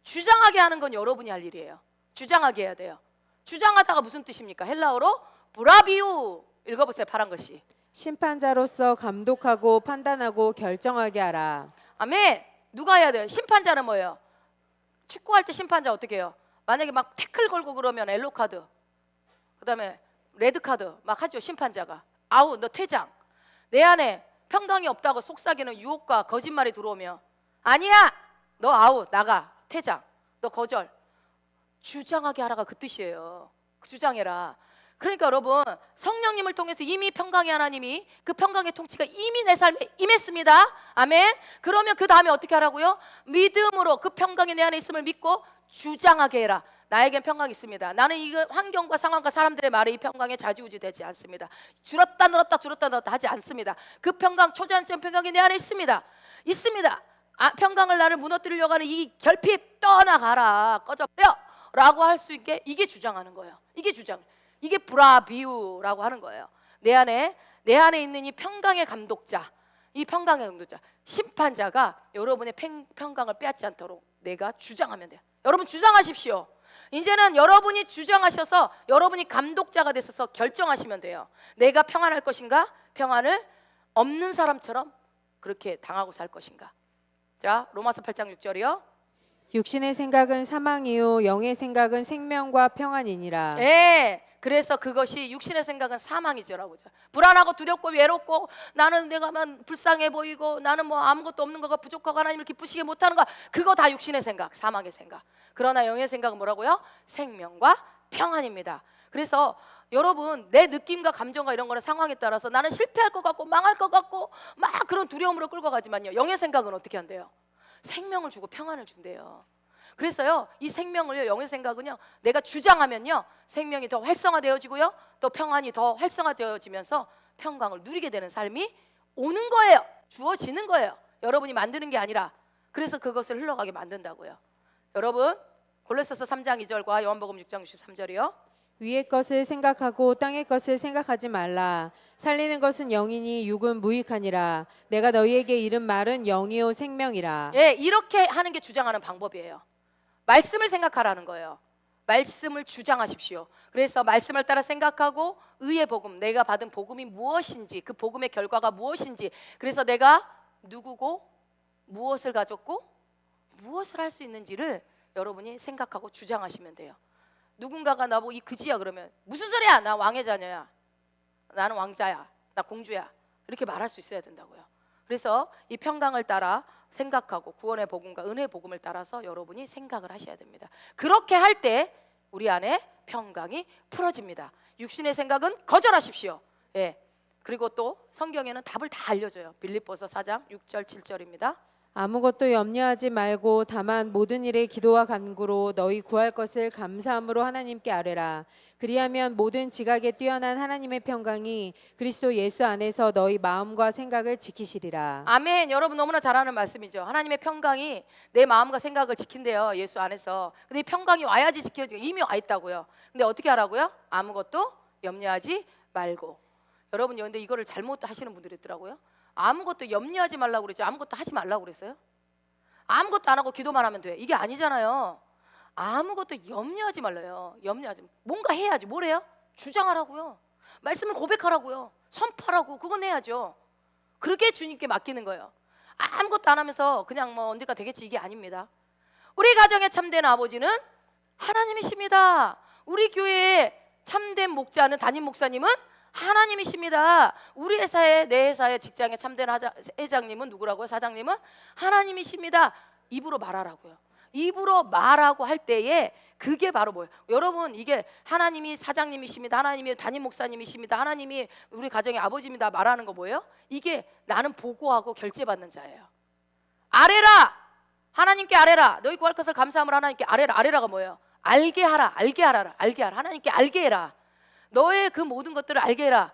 주장하게 하는 건 여러분이 할 일이에요. 주장하게 해야 돼요. 주장하다가 무슨 뜻입니까? 헬라어로 브라비우. 읽어보세요. 파란 글씨.
심판자로서 감독하고 판단하고 결정하게 하라.
아멘. 누가 해야 돼요? 심판자는 뭐예요? 축구할 때 심판자 어떻게 해요? 만약에 막 태클 걸고 그러면 옐로 카드, 그다음에 레드 카드 막 하죠. 심판자가 아웃, 너 퇴장. 내 안에 평강이 없다고 속삭이는 유혹과 거짓말이 들어오면 아니야, 너 아웃, 나가, 퇴장, 너 거절. 주장하게 하라가 그 뜻이에요. 주장해라. 그러니까 여러분, 성령님을 통해서 이미 평강의 하나님이 그 평강의 통치가 이미 내 삶에 임했습니다. 아멘. 그러면 그 다음에 어떻게 하라고요? 믿음으로 그 평강이 내 안에 있음을 믿고 주장하게 해라. 나에겐 평강이 있습니다. 나는 이 환경과 상황과 사람들의 말에 이 평강에 좌지우지되지 않습니다. 줄었다 늘었다 줄었다 늘었다 하지 않습니다. 그 평강, 초자연적 평강이 내 안에 있습니다. 있습니다. 평강을 나를 무너뜨리려고 하는 이 결핍 떠나가라, 꺼져버려 라고 할 수 있게, 이게 주장하는 거예요. 이게 주장, 이게 브라비우라고 하는 거예요. 내 안에 있는 이 평강의 감독자, 이 평강의 감독자, 심판자가 여러분의 평강을 빼앗지 않도록 내가 주장하면 돼요. 여러분 주장하십시오. 이제는 여러분이 주장하셔서 여러분이 감독자가 되셔서 결정하시면 돼요. 내가 평안할 것인가? 평안을 없는 사람처럼 그렇게 당하고 살 것인가? 자, 로마서 8장 6절이요.
육신의 생각은 사망이요 영의 생각은 생명과 평안이니라.
예. 그래서 그것이 육신의 생각은 사망이죠라고. 불안하고 두렵고 외롭고 나는 내가만 불쌍해 보이고 나는 뭐 아무것도 없는 거가 부족하고 하나님을 기쁘시게 못하는 거, 그거 다 육신의 생각, 사망의 생각. 그러나 영의 생각은 뭐라고요? 생명과 평안입니다. 그래서 여러분, 내 느낌과 감정과 이런 거는 상황에 따라서 나는 실패할 것 같고 망할 것 같고 막 그런 두려움으로 끌고 가지만요, 영의 생각은 어떻게 한대요? 생명을 주고 평안을 준대요. 그래서요, 이 생명을요, 영의 생각은요, 내가 주장하면요, 생명이 더 활성화되어지고요, 또 평안이 더 활성화되어지면서 평강을 누리게 되는 삶이 오는 거예요. 주어지는 거예요. 여러분이 만드는 게 아니라. 그래서 그것을 흘러가게 만든다고요. 여러분, 골로새서 3장 2절과 요한복음 6장 63절이요.
위의 것을 생각하고 땅의 것을 생각하지 말라. 살리는 것은 영이니 육은 무익하니라. 내가 너희에게 이른 말은 영이요 생명이라.
예, 이렇게 하는 게 주장하는 방법이에요. 말씀을 생각하라는 거예요. 말씀을 주장하십시오. 그래서 말씀을 따라 생각하고 의의 복음, 내가 받은 복음이 무엇인지, 그 복음의 결과가 무엇인지, 그래서 내가 누구고 무엇을 가졌고 무엇을 할 수 있는지를 여러분이 생각하고 주장하시면 돼요. 누군가가 나보고 이 그지야 그러면 무슨 소리야? 나 왕의 자녀야, 나는 왕자야, 나 공주야, 이렇게 말할 수 있어야 된다고요. 그래서 이 평강을 따라 생각하고 구원의 복음과 은혜의 복음을 따라서 여러분이 생각을 하셔야 됩니다. 그렇게 할 때 우리 안에 평강이 풀어집니다. 육신의 생각은 거절하십시오. 예. 그리고 또 성경에는 답을 다 알려줘요. 빌립보서 4장 6절 7절입니다.
아무것도 염려하지 말고 다만 모든 일에 기도와 간구로 너희 구할 것을 감사함으로 하나님께 아뢰라. 그리하면 모든 지각에 뛰어난 하나님의 평강이 그리스도 예수 안에서 너희 마음과 생각을 지키시리라.
아멘. 여러분 너무나 잘 아는 말씀이죠. 하나님의 평강이 내 마음과 생각을 지킨대요, 예수 안에서. 근데 이 평강이 와야지 지켜지고, 이미 와 있다고요. 근데 어떻게 하라고요? 아무것도 염려하지 말고. 여러분, 근데 이거를 잘못 하시는 분들이 있더라고요. 아무것도 염려하지 말라고 그랬죠. 아무것도 하지 말라고 그랬어요? 아무것도 안 하고 기도만 하면 돼. 이게 아니잖아요. 아무것도 염려하지 말라요. 염려하지. 뭔가 해야지. 뭘 해요? 주장하라고요. 말씀을 고백하라고요. 선포하라고. 그건 해야죠. 그렇게 주님께 맡기는 거예요. 아무것도 안 하면서 그냥 뭐 언제가 되겠지, 이게 아닙니다. 우리 가정의 참된 아버지는 하나님이십니다. 우리 교회의 참된 목자는, 담임 목사님은 하나님이십니다. 우리 회사에, 내 회사의 직장의 참된 회장님은 누구라고요? 사장님은 하나님이십니다. 입으로 말하라고요. 입으로 말하고 할 때에 그게 바로 뭐예요? 여러분, 이게 하나님이 사장님이십니다, 하나님이 담임 목사님이십니다, 하나님이 우리 가정의 아버지입니다 말하는 거 뭐예요? 이게 나는 보고하고 결제받는 자예요. 아뢰라, 하나님께 아뢰라. 너희 구할 것을 감사함으로 하나님께 아뢰라. 아뢰라가 뭐예요? 알게 하라, 알게 하라, 알게 하라. 하나님께 알게 해라. 너의 그 모든 것들을 알게 해라.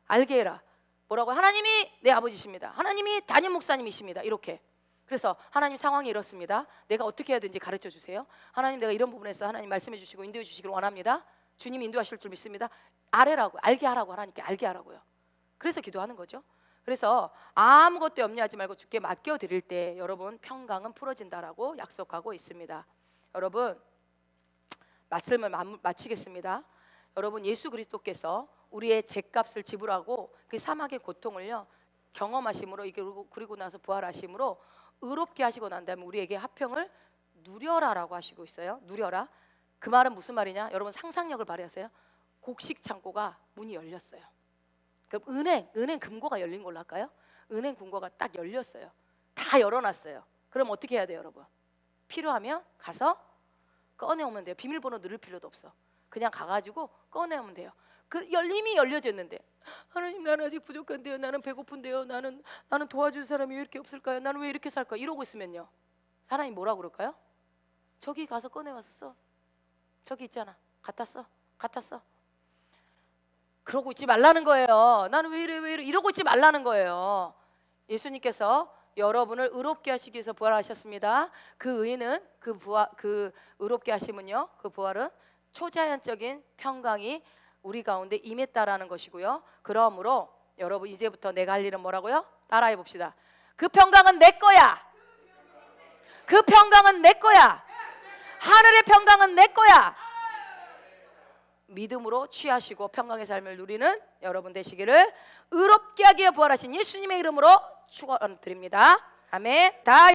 알게 해라. 뭐라고? 하나님이 내 아버지십니다. 하나님이 담임 목사님이십니다. 이렇게. 그래서 하나님 상황이 이렇습니다. 내가 어떻게 해야 되는지 가르쳐 주세요. 하나님 내가 이런 부분에서 하나님 말씀해 주시고 인도해 주시기를 원합니다. 주님이 인도하실 줄 믿습니다. 아래라고, 알게 하라고, 하나님께 알게 하라고요. 그래서 기도하는 거죠. 그래서 아무것도 염려하지 말고 주께 맡겨 드릴 때 여러분 평강은 풀어진다라고 약속하고 있습니다. 여러분 말씀을 마치겠습니다. 여러분 예수 그리스도께서 우리의 죄값을 지불하고 그 사막의 고통을요 경험하심으로 이게 그리고 나서 부활하심으로 의롭게 하시고 난 다음에 우리에게 화평을 누려라라고 하시고 있어요. 누려라. 그 말은 무슨 말이냐? 여러분 상상력을 발휘하세요. 곡식 창고가 문이 열렸어요. 그럼 은행 금고가 열린 걸로 할까요? 은행 금고가 딱 열렸어요. 다 열어놨어요. 그럼 어떻게 해야 돼요, 여러분? 필요하면 가서 꺼내오면 돼요. 비밀번호 누를 필요도 없어. 그냥 가가지고 꺼내오면 돼요. 그 이미 열려졌는데 하나님 나는 아직 부족한데요. 나는 배고픈데요. 나는 도와줄 사람이 왜 이렇게 없을까요? 나는 왜 이렇게 살까? 이러고 있으면요. 하나님 뭐라 그럴까요? 저기 가서 꺼내와서 써. 저기 있잖아. 갖다 써. 갖다 써. 그러고 있지 말라는 거예요. 나는 왜 이래 이러고 있지 말라는 거예요. 예수님께서 여러분을 의롭게 하시기 위해서 부활하셨습니다. 그 의는 그 의롭게 하심은요. 그 부활은 초자연적인 평강이 우리 가운데 임했다라는 것이고요. 그러므로 여러분 이제부터 내가 할 일은 뭐라고요? 따라해 봅시다. 그 평강은 내 거야. 그 평강은 내 거야. 하늘의 평강은 내 거야. 믿음으로 취하시고 평강의 삶을 누리는 여러분 되시기를 의롭게 하기에 부활하신 예수님의 이름으로 축원드립니다. 아멘. 다